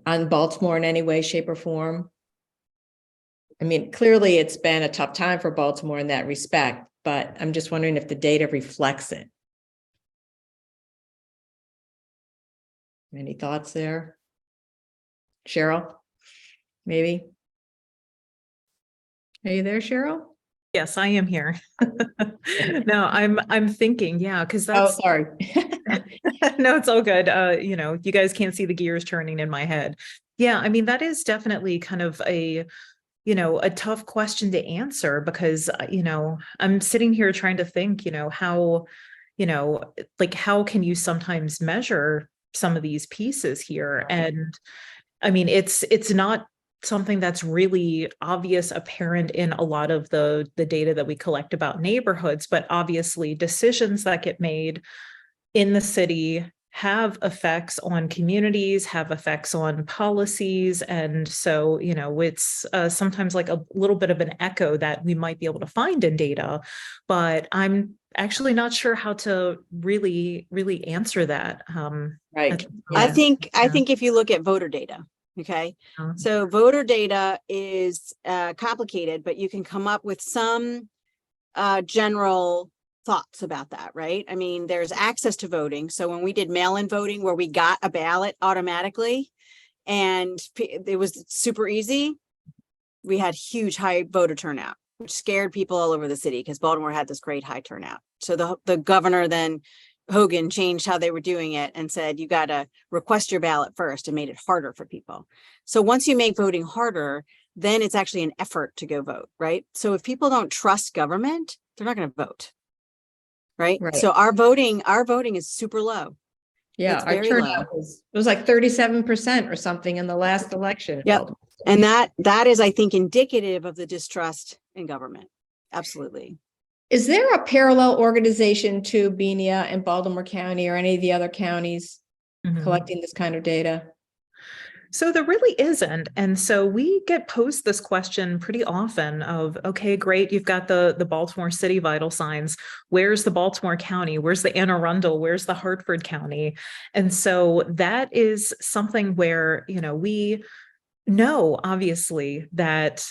Baltimore in any way, shape, or form? I mean, clearly it's been a tough time for Baltimore in that respect, but I'm just wondering if the data reflects it. Any thoughts there? Cheryl, maybe? Are you there, Cheryl? Yes, I am here. No, I'm thinking, yeah, because Oh, that's sorry. no, it's all good. You guys can't see the gears turning in my head. Yeah, I mean, that is definitely kind of a tough question to answer because, I'm sitting here trying to think, how, how can you sometimes measure some of these pieces here? And I mean, it's not something that's really obvious, apparent in a lot of the data that we collect about neighborhoods, but obviously decisions that get made in the city have effects on communities, have effects on policies. And so, it's sometimes like a little bit of an echo that we might be able to find in data, but I'm actually not sure how to really answer that. Right. I Yeah. think if you look at voter data, okay, so voter data is complicated, but you can come up with some general thoughts about that, right? I mean, there's access to voting. So when we did mail-in voting where we got a ballot automatically and it was super easy, we had huge high voter turnout, which scared people all over the city because Baltimore had this great high turnout. So the governor then, Hogan, changed how they were doing it and said, you got to request your ballot first, and made it harder for people. So once you make voting harder, then it's actually an effort to go vote, right? So if people don't trust government, they're not going to vote. Right? Right. So our voting is super low. Yeah, It's our very turnout low. was like 37% or something in the last election. in Yep. Baltimore. And that is, I think, indicative of the distrust in government. Absolutely. Is there a parallel organization to Benia in Baltimore County or any of the other counties Mhm. collecting this kind of data? So there really isn't. And so we get posed this question pretty often of, okay, great, you've got the Baltimore City vital signs. Where's the Baltimore County? Where's the Anne Arundel? Where's the Hartford County? And so that is something where, we know obviously that,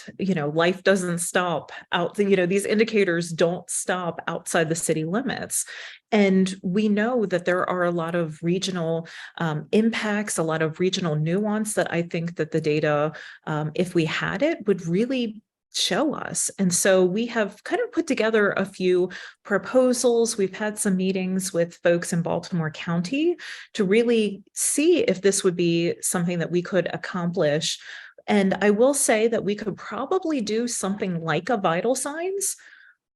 life doesn't stop out, these indicators don't stop outside the city limits. And we know that there are a lot of regional impacts, a lot of regional nuance that I think that the data, if we had it, would really show us. And so we have kind of put together a few proposals. We've had some meetings with folks in Baltimore County to really see if this would be something that we could accomplish. And I will say that we could probably do something like a vital signs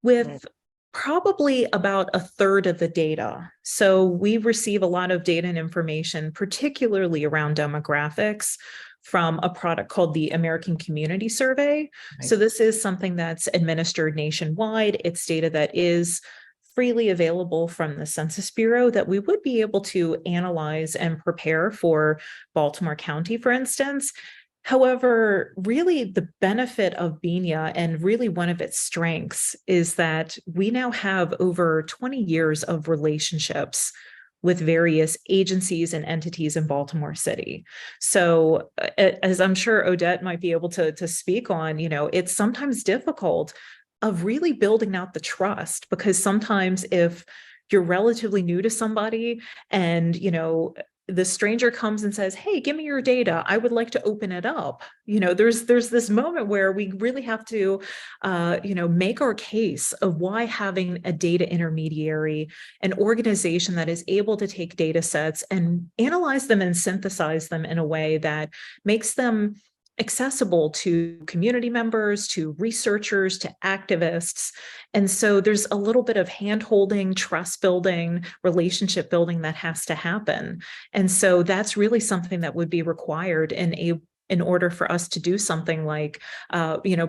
with probably about a third of the data. So we receive a lot of data and information, particularly around demographics, from a product called the American Community Survey. Right. So this is something that's administered nationwide. It's data that is freely available from the Census Bureau that we would be able to analyze and prepare for Baltimore County, for instance. However, really the benefit of BINIA and really one of its strengths is that we now have over 20 years of relationships with various agencies and entities in Baltimore City. So as I'm sure Odette might be able to speak on, it's sometimes difficult of really building out the trust, because sometimes if you're relatively new to somebody and, the stranger comes and says, hey, give me your data, I would like to open it up. There's this moment where we really have to, make our case of why having a data intermediary, an organization that is able to take data sets and analyze them and synthesize them in a way that makes them accessible to community members, to researchers, to activists. And so there's a little bit of hand-holding, trust building, relationship building that has to happen. And so that's really something that would be required in order for us to do something like,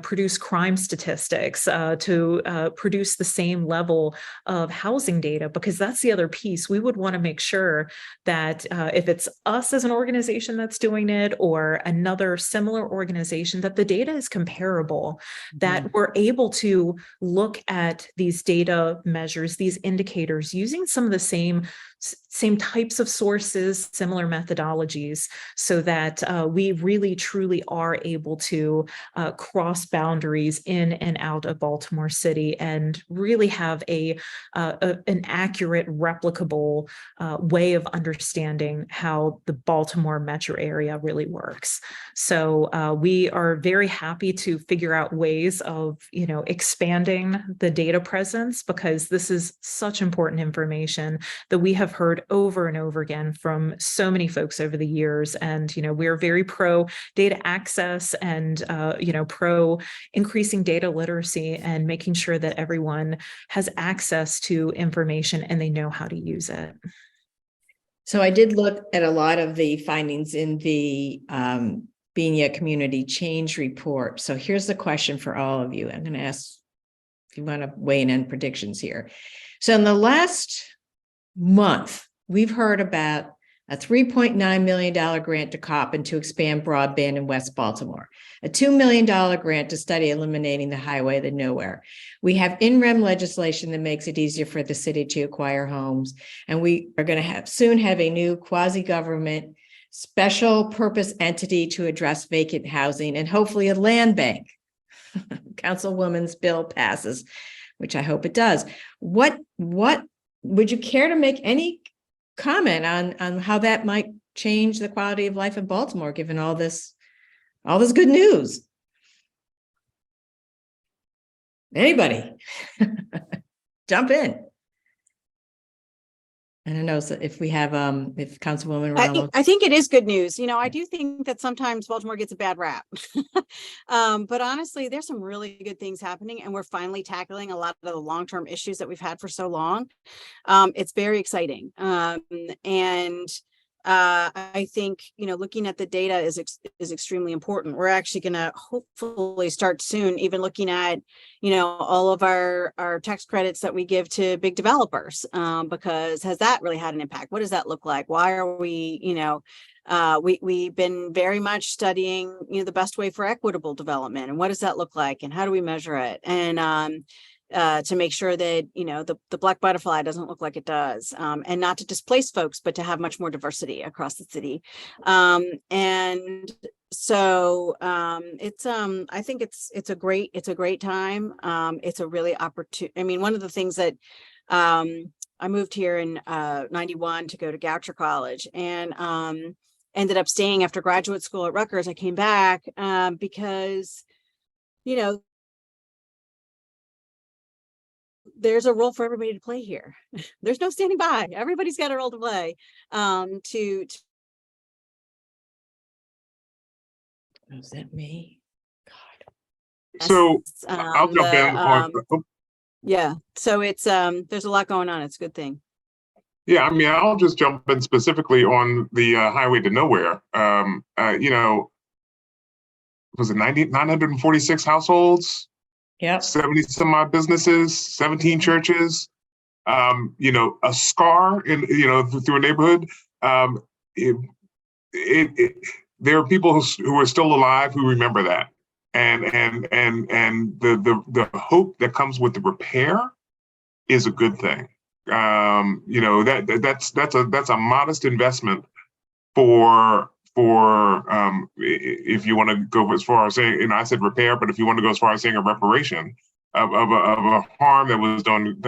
produce crime statistics, to produce the same level of housing data, because that's the other piece. We would want to make sure that if it's us as an organization that's doing it or another similar organization, that the data is comparable, that we're able to look at these data measures, these indicators, using some of the same types of sources, similar methodologies, so that we really truly are able to cross boundaries in and out of Baltimore City and really have an accurate, replicable way of understanding how the Baltimore metro area really works. So we are very happy to figure out ways of, expanding the data presence, because this is such important information that we have heard over and over again from so many folks over the years. And, we're very pro data access and, pro increasing data literacy and making sure that everyone has access to information and they know how to use it. So I did look at a lot of the findings in the BINIA Community Change Report. So here's the question for all of you. I'm going to ask if you want to weigh in on predictions here. So in the last month, we've heard about a $3.9 million grant to COPN to expand broadband in West Baltimore, a $2 million grant to study eliminating the highway to nowhere. We have in-rem legislation that makes it easier for the city to acquire homes, and we are going to soon have a new quasi-government special purpose entity to address vacant housing, and hopefully a land bank. Councilwoman's bill passes, which I hope it does. What would you care to make any comment on how that might change the quality of life in Baltimore, given all this good news? Anybody? Jump in. I don't know if we have if Councilwoman Ronald. I think it is good news. I do think that sometimes Baltimore gets a bad rap, but honestly, there's some really good things happening, and we're finally tackling a lot of the long-term issues that we've had for so long. It's very exciting, and I think looking at the data is extremely important. We're actually going to hopefully start soon, even looking at all of our tax credits that we give to big developers, because has that really had an impact? What does that look like? Why are we we've been very much studying the best way for equitable development, and what does that look like, and how do we measure it, and to make sure that the black butterfly doesn't look like it does, and not to displace folks, but to have much more diversity across the city. And so it's I think it's a great time. It's a really opportunity. I mean, one of the things that I moved here in 91 to go to Goucher College, and ended up staying after graduate school at Rutgers. I came back because there's a role for everybody to play here. There's no standing by. Everybody's got a role to play. Was that me? God. So I'll jump in on. Yeah, so it's there's a lot going on. It's a good thing. Yeah, I mean, I'll just jump in specifically on the highway to nowhere. Was it 946 households, Yep. 70 some odd businesses, 17 churches, a scar in, through a neighborhood. There are people who are still alive who remember that. And the hope that comes with the repair is a good thing. That's a modest investment for if you want to go as far as saying, I said repair, but if you want to go as far as saying a reparation of a harm that was done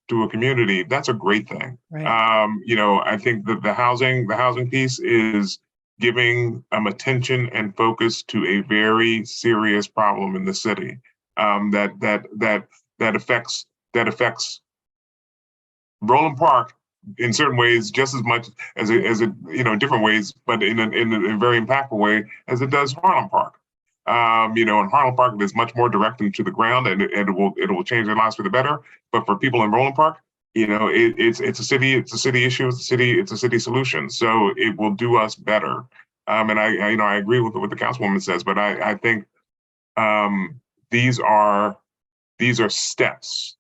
to a community, that's a great thing. Right. I think that the housing piece is giving attention and focus to a very serious problem in the city that affects Roland Park in certain ways just as much as different ways, but in a very impactful way as it does Harlem Park. In Harlem Park, it is much more direct into the ground, and it will change their lives for the better. But for people in Roland Park, it's a city issue, it's a city solution. So it will do us better. And I agree with what the councilwoman says, but I think these are steps.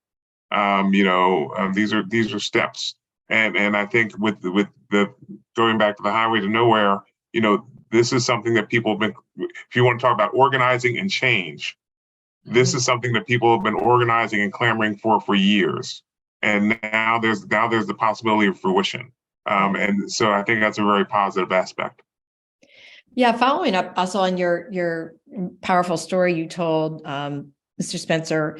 These are steps. And I think with the going back to the highway to nowhere, this is something that people have been, if you want to talk about organizing and change, this is something that people have been organizing and clamoring for years. And now there's the possibility of fruition. And so I think that's a very positive aspect. Yeah, following up also on your powerful story you told, Mr. Spencer,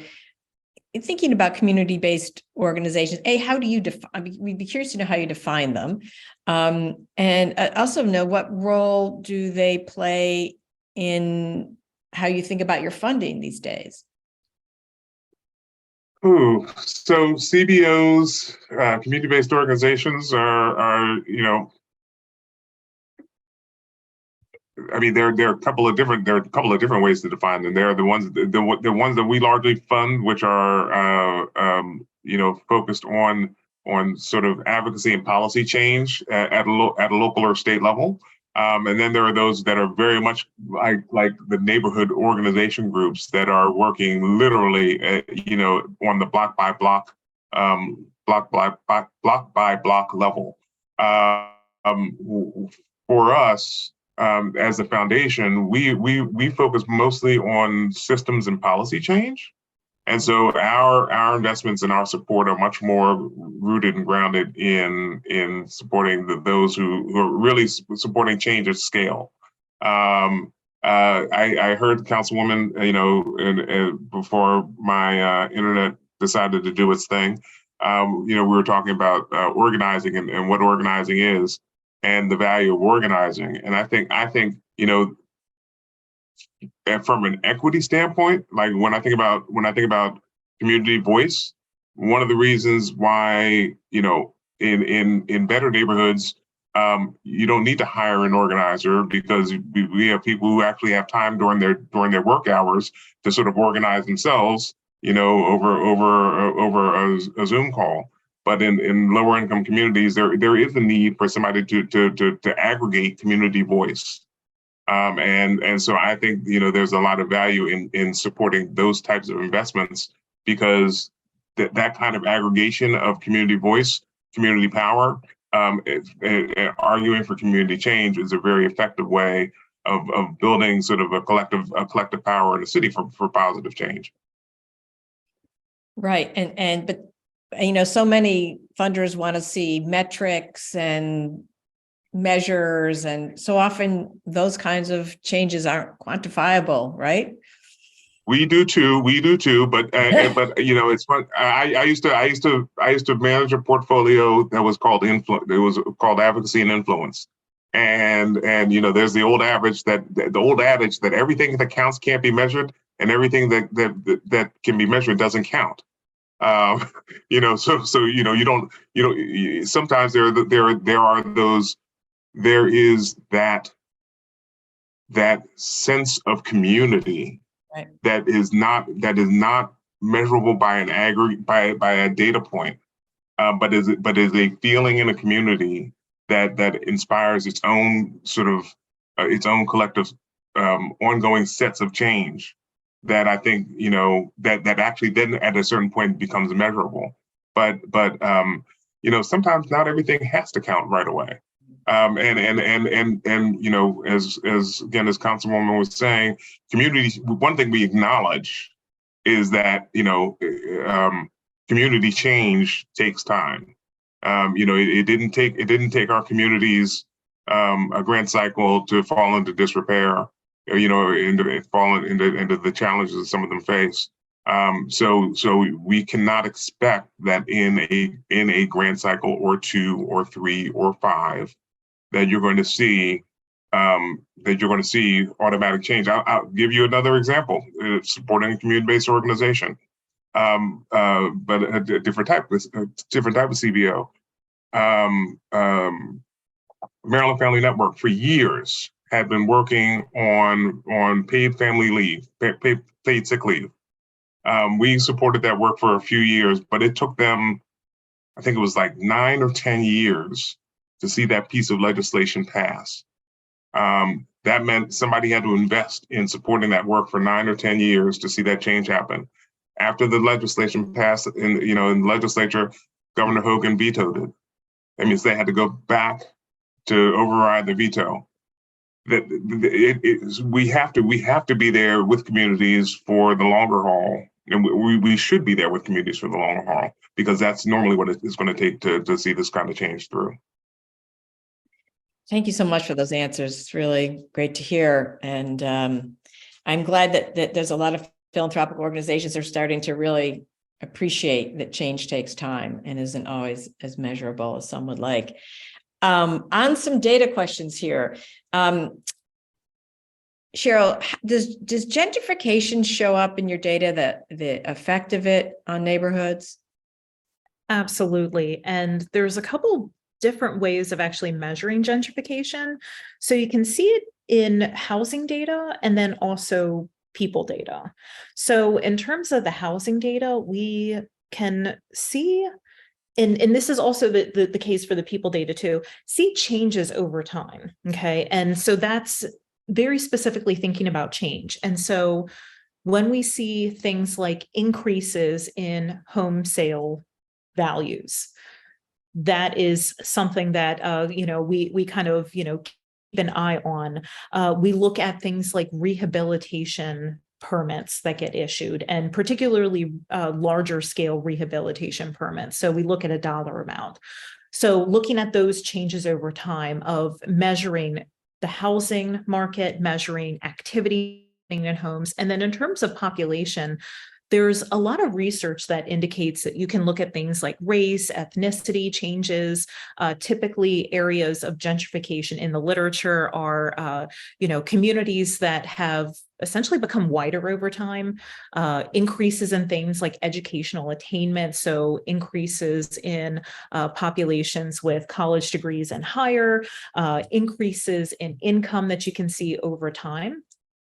thinking about community-based organizations, how do you define? We'd be curious to know how you define them, and also know what role do they play in how you think about your funding these days. So CBOs, community-based organizations are there are a couple of different ways to define them. There are the ones that we largely fund, which are focused on sort of advocacy and policy change at a local or state level. And then there are those that are very much like the neighborhood organization groups that are working literally, on the block by block level. For us, as a foundation, we focus mostly on systems and policy change. And so our investments and our support are much more rooted and grounded in supporting those who are really supporting change at scale. I heard the councilwoman, before my internet decided to do its thing, we were talking about organizing and what organizing is and the value of organizing. And I think and from an equity standpoint, like when I think about community voice, one of the reasons why, in better neighborhoods, you don't need to hire an organizer because we have people who actually have time during their work hours to sort of organize themselves, over a Zoom call. But in lower income communities, there is a need for somebody to aggregate community voice. And so I think, there's a lot of value in supporting those types of investments because that kind of aggregation of community voice, community power, arguing for community change is a very effective way of building sort of a collective power in the city for positive change. Right. But so many funders want to see metrics and measures, and so often those kinds of changes aren't quantifiable, right? We do too, but it's fun. I used to manage a portfolio that was called influence. It was called advocacy and influence, and there's the old adage that everything that counts can't be measured, and everything that can be measured doesn't count. You know, so you know, sometimes there are those, there is that sense of community Right. that is not measurable by an by a data point, but is a feeling in a community that inspires its own sort of its own collective ongoing sets of change that I think, you know, that actually then at a certain point becomes measurable. But you know, sometimes not everything has to count right away. And you know, as again, as Councilwoman was saying, community, one thing we acknowledge is that, you know, community change takes time. You know, it didn't take our communities a grant cycle to fall into disrepair, you know, fall into the challenges that some of them face. So we cannot expect that in a grant cycle or 2 or 3 or 5 that you're going to see automatic change. I'll give you another example: supporting a community-based organization, but a different type of CBO. Maryland Family Network for years had been working on paid family leave, paid sick leave. We supported that work for a few years, but it took them, I think it was like 9 or 10 years to see that piece of legislation pass. That meant somebody had to invest in supporting that work for 9 or 10 years to see that change happen. After the legislation passed in the legislature, Governor Hogan vetoed it. That means they had to go back to override the veto. We have to be there with communities for the longer haul, and we should be there with communities for the longer haul, because that's normally what it's going to take to see this kind of change through. Thank you so much for those answers. It's really great to hear. And I'm glad that there's a lot of philanthropic organizations are starting to really appreciate that change takes time and isn't always as measurable as some would like. On some data questions here. Cheryl, does gentrification show up in your data, the effect of it on neighborhoods? Absolutely. And there's a couple different ways of actually measuring gentrification. So you can see it in housing data and then also people data. So in terms of the housing data, we can see, and this is also the case for the people data too, see changes over time, okay? And so that's very specifically thinking about change. And so when we see things like increases in home sale values, that is something that, you know, we kind of, you know, keep an eye on. We look at things like rehabilitation permits that get issued, and particularly larger scale rehabilitation permits. So we look at a dollar amount. So looking at those changes over time of measuring the housing market, measuring activity in homes, and then in terms of population, there's a lot of research that indicates that you can look at things like race, ethnicity changes. Typically, areas of gentrification in the literature are, you know, communities that have essentially become whiter over time, increases in things like educational attainment, so increases in populations with college degrees and higher, increases in income that you can see over time.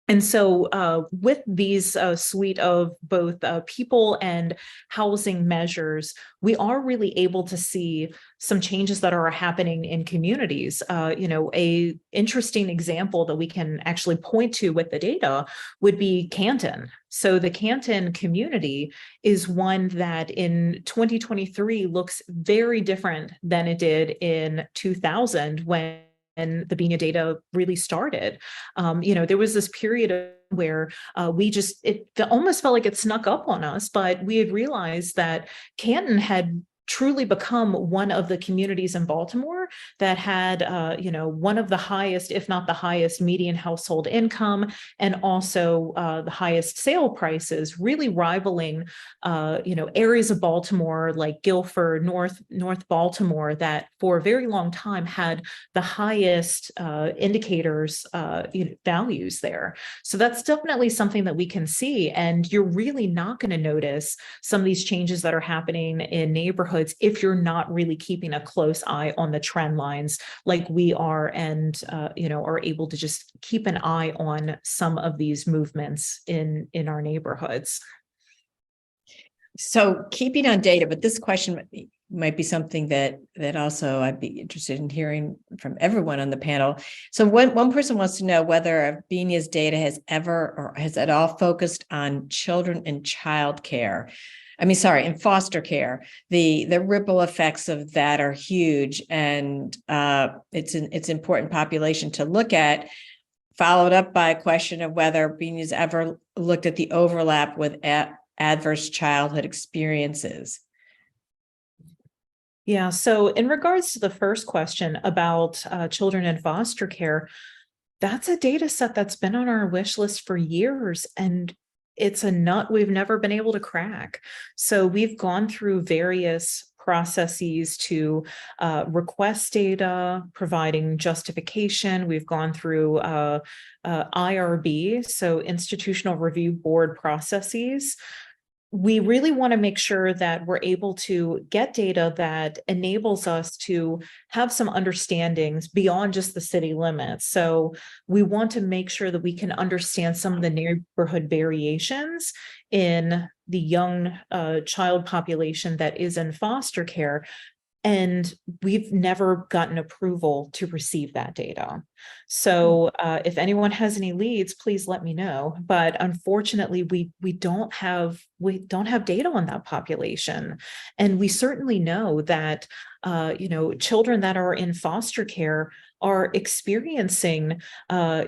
And so with these suite of both people and housing measures, we are really able to see some changes that are happening in communities. You know, a interesting example that we can actually point to with the data would be Canton. So the Canton community is one that in 2023 looks very different than it did in 2000 when the BINA data really started. You know, there was this period where it almost felt like it snuck up on us, but we had realized that Canton had truly become one of the communities in Baltimore that had, one of the highest, if not the highest, median household income, and also the highest sale prices, really rivaling, areas of Baltimore like Guilford, North Baltimore, that for a very long time had the highest indicators, values there. So that's definitely something that we can see, and you're really not going to notice some of these changes that are happening in neighborhoods if you're not really keeping a close eye on the trend lines like we are, and are able to just keep an eye on some of these movements in our neighborhoods. So keeping on data, but this question might be something that also I'd be interested in hearing from everyone on the panel. So one person wants to know whether BNIA's data has ever or has at all focused on children in childcare. In foster care. The ripple effects of that are huge, and it's an important population to look at. Followed up by a question of whether BNIA's ever looked at the overlap with adverse childhood experiences. Yeah, so in regards to the first question about children in foster care, that's a data set that's been on our wish list for years, and it's a nut we've never been able to crack. So we've gone through various processes to request data, providing justification. We've gone through IRB, so Institutional Review Board processes. We really want to make sure that we're able to get data that enables us to have some understandings beyond just the city limits. So we want to make sure that we can understand some of the neighborhood variations in the young child population that is in foster care. And we've never gotten approval to receive that data. So if anyone has any leads, please let me know. But unfortunately, we don't have data on that population. And we certainly know that children that are in foster care are experiencing a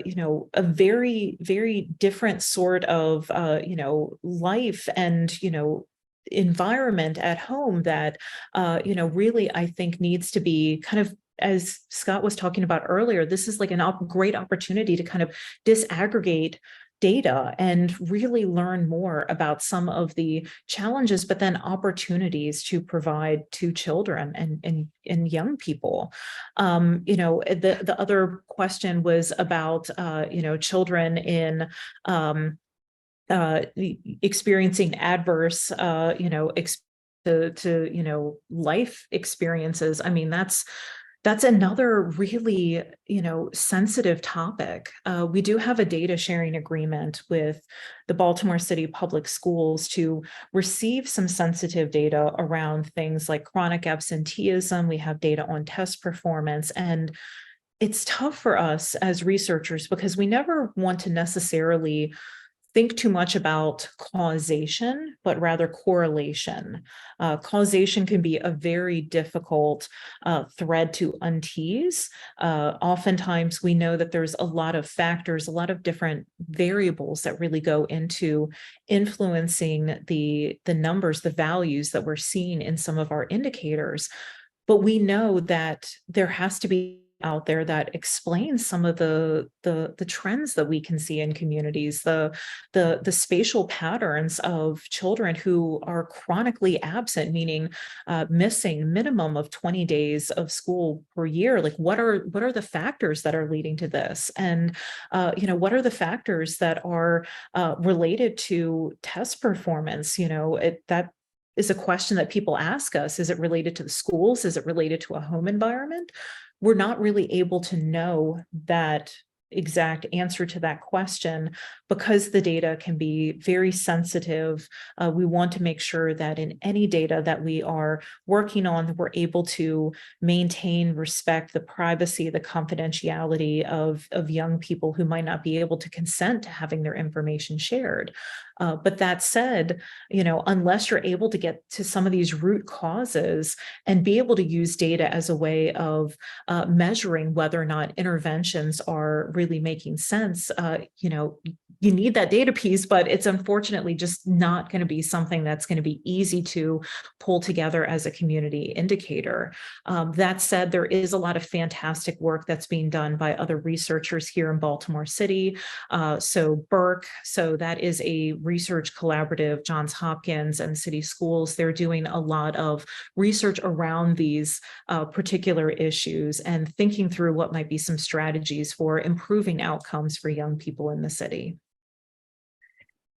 very, very different sort of life and environment at home that really I think needs to be kind of, as Scott was talking about earlier, this is like a great opportunity to kind of disaggregate data and really learn more about some of the challenges, but then opportunities to provide to children and young people. The other question was about children in experiencing adverse life experiences. I mean, that's another really sensitive topic. We do have a data sharing agreement with the Baltimore City Public Schools to receive some sensitive data around things like chronic absenteeism. We have data on test performance, and it's tough for us as researchers because we never want to necessarily think too much about causation, but rather correlation. Causation can be a very difficult thread to untease. Oftentimes, we know that there's a lot of factors, a lot of different variables that really go into influencing the numbers, the values that we're seeing in some of our indicators. But we know that there has to be out there that explains some of the trends that we can see in communities, the spatial patterns of children who are chronically absent, meaning missing minimum of 20 days of school per year. Like what are the factors that are leading to this? And what are the factors that are related to test performance? That is a question that people ask us. Is it related to the schools? Is it related to a home environment? We're not really able to know that exact answer to that question because the data can be very sensitive. We want to make sure that in any data that we are working on, we're able to maintain, respect the privacy, the confidentiality of young people who might not be able to consent to having their information shared. But that said, unless you're able to get to some of these root causes and be able to use data as a way of measuring whether or not interventions are really making sense, you need that data piece, but it's unfortunately just not going to be something that's going to be easy to pull together as a community indicator. That said, there is a lot of fantastic work that's being done by other researchers here in Baltimore City. So BERC, so that is a research collaborative, Johns Hopkins and City Schools. They're doing a lot of research around these particular issues and thinking through what might be some strategies for improving outcomes for young people in the city.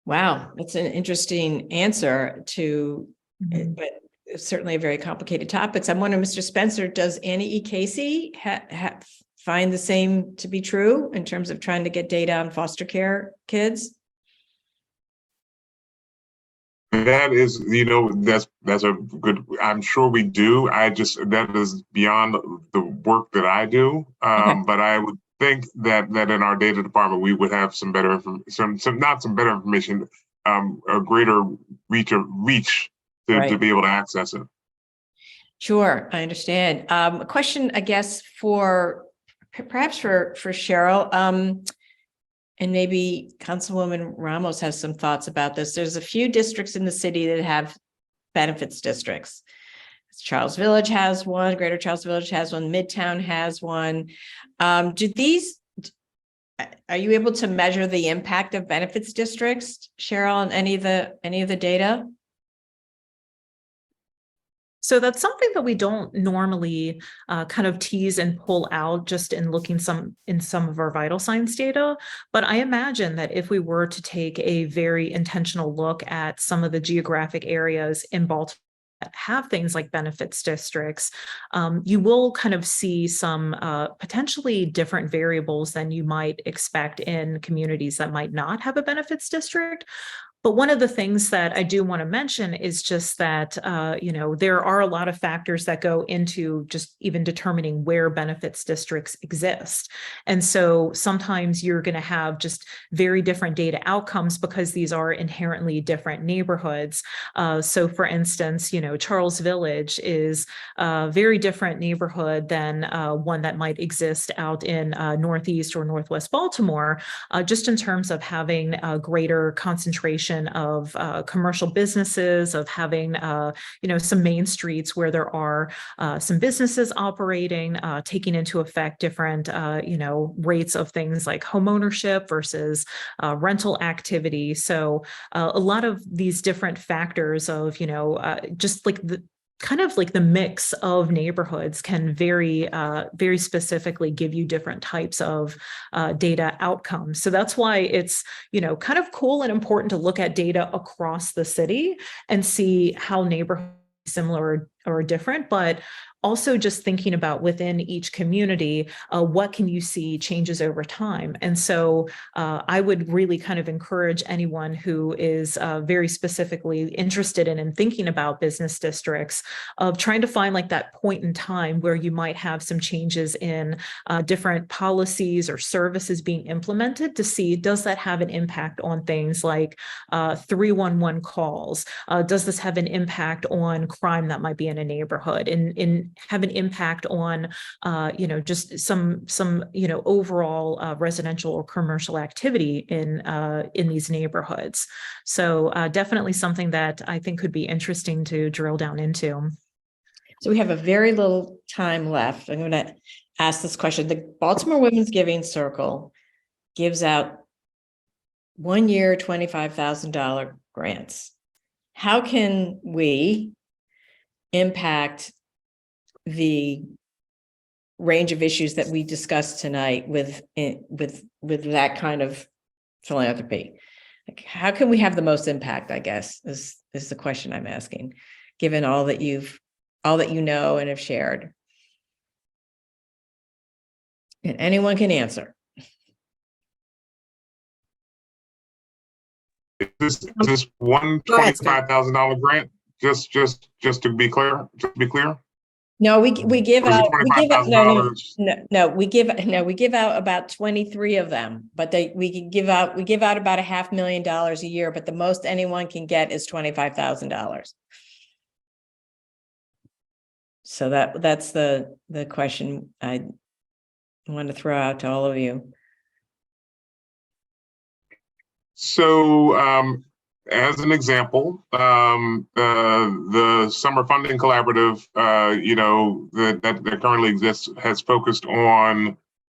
Wow, that's an interesting answer to, but it's certainly a very complicated topic. So I'm wondering, Mr. Spencer, does Annie E. Casey find the same to be true in terms of trying to get data on foster care kids? That is, that's a good, I'm sure we do. That is beyond the work that I do. But I would think that in our data department, we would have some better, not some better information, a greater reach to be able to access it. Sure, I understand. A question, I guess, perhaps for Cheryl, and maybe Councilwoman Ramos has some thoughts about this. There's a few districts in the city that have benefits districts. Charles Village has one, Greater Charles Village has one, Midtown has one. Are you able to measure the impact of benefits districts, Cheryl, on any of the data? So that's something that we don't normally kind of tease and pull out just in looking in some of our vital signs data. But I imagine that if we were to take a very intentional look at some of the geographic areas in Baltimore that have things like benefits districts, you will kind of see some potentially different variables than you might expect in communities that might not have a benefits district. But one of the things that I do want to mention is just that, there are a lot of factors that go into just even determining where benefits districts exist. And so sometimes you're going to have just very different data outcomes because these are inherently different neighborhoods. So for instance, Charles Village is a very different neighborhood than one that might exist out in Northeast or Northwest Baltimore, just in terms of having a greater concentration of commercial businesses, of having some main streets where there are some businesses operating, taking into effect different rates of things like home ownership versus rental activity. So a lot of these different factors of just like the mix of neighborhoods can very specifically give you different types of data outcomes. So that's why it's, kind of cool and important to look at data across the city and see how neighborhoods are similar or different, but also just thinking about within each community, what can you see changes over time? And so I would really kind of encourage anyone who is very specifically interested in thinking about business districts of trying to find like that point in time where you might have some changes in different policies or services being implemented to see, does that have an impact on things like 311 calls? Does this have an impact on crime that might be in a neighborhood and have an impact on, just some overall residential or commercial activity in these neighborhoods. So definitely something that I think could be interesting to drill down into. So we have a very little time left. I'm going to ask this question. The Baltimore Women's Giving Circle gives out 1 year $25,000 grants. How can we impact the range of issues that we discussed tonight with that kind of philanthropy? Like, how can we have the most impact, I guess, is the question I'm asking, given all that you know and have shared. And anyone can answer. Is this one $25,000 grant? Just to be clear, No, we give out about 23 of them, but we give out about $500,000 a year, but the most anyone can get is $25,000. So that's the question I want to throw out to all of you. So, as an example, the Summer Funding Collaborative, that currently exists has focused on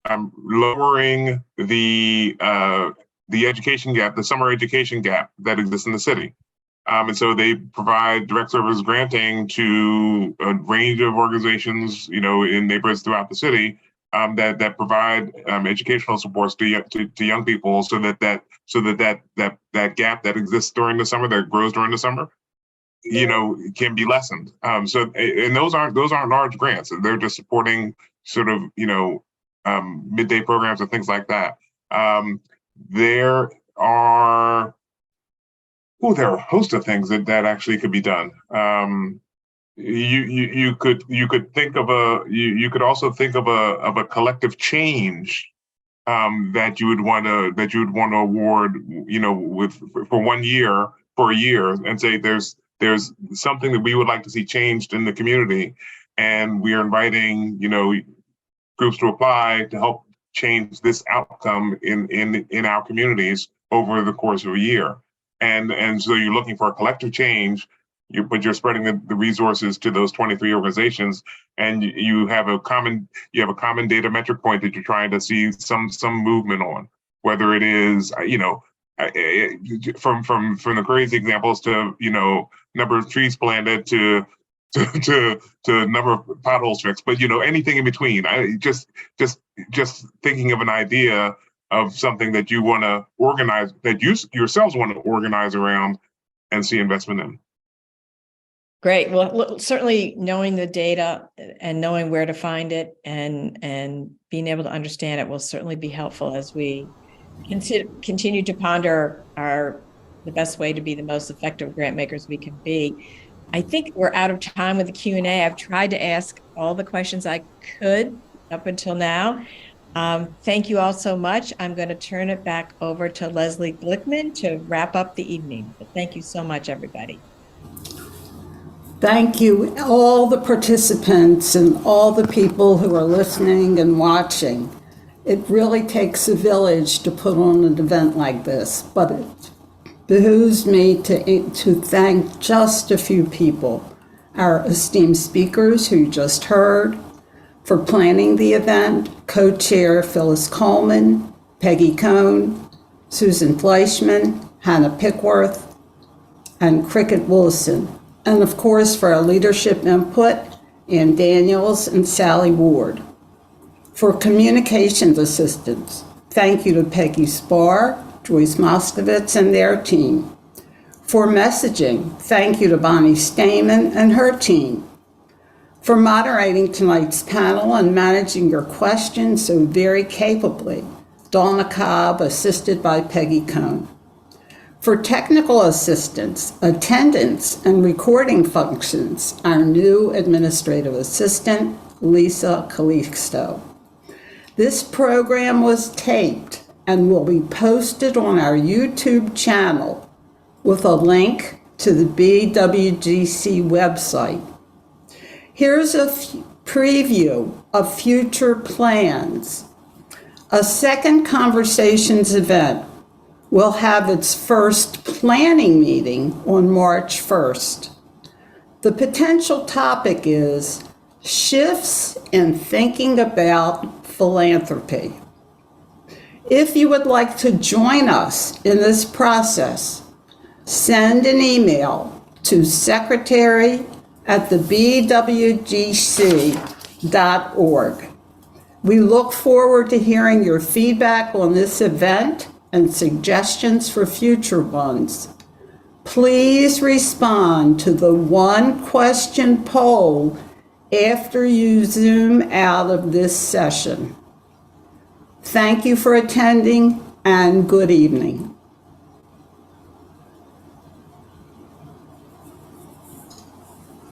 lowering the education gap, the summer education gap that exists in the city. And so they provide direct service granting to a range of organizations, in neighborhoods throughout the city, that provide educational supports to young people, so that gap that exists during the summer, that grows during the summer, can be lessened. And those aren't large grants. They're just supporting sort of midday programs and things like that. There are a host of things that actually could be done. You could also think of a collective change that you would want to award, for 1 year, for a year, and say there's something that we would like to see changed in the community, and we are inviting groups to apply to help change this outcome in our communities over the course of a year. And so you're looking for a collective change, but you're spreading the resources to those 23 organizations, and you have a common data metric point that you're trying to see some movement on, whether it is from the crazy examples to number of trees planted to number of potholes fixed, but anything in between. Just thinking of an idea of something that you want to organize, that you yourselves want to organize around and see investment in. Great. Well, certainly knowing the data and knowing where to find it and being able to understand it will certainly be helpful as we continue to ponder the best way to be the most effective grant makers we can be. I think we're out of time with the Q&A. I've tried to ask all the questions I could up until now. Thank you all so much. I'm going to turn it back over to Leslie Glickman to wrap up the evening. But thank you so much, everybody. Thank you, all the participants and all the people who are listening and watching. It really takes a village to put on an event like this, but it behooves me to thank just a few people. Our esteemed speakers who you just heard, for planning the event, co-chair Phyllis Coleman, Peggy Cohn, Susan Fleischman, Hannah Pickworth, and Cricket Wilson. And of course, for our leadership input, Ann Daniels and Sally Ward. For communications assistance, thank you to Peggy Spar, Joyce Moskovitz, and their team. For messaging, thank you to Bonnie Stamen and her team. For moderating tonight's panel and managing your questions so very capably, Donna Cobb, assisted by Peggy Cohn. For technical assistance, attendance, and recording functions, our new administrative assistant, Lisa Calixto. This program was taped and will be posted on our YouTube channel with a link to the BWGC website. Here's a preview of future plans. A second Conversations event will have its first planning meeting on March 1st. The potential topic is shifts in thinking about philanthropy. If you would like to join us in this process, send an email to secretary@thebwgc.org. We look forward to hearing your feedback on this event and suggestions for future ones. Please respond to the one-question poll after you zoom out of this session. Thank you for attending, and good evening.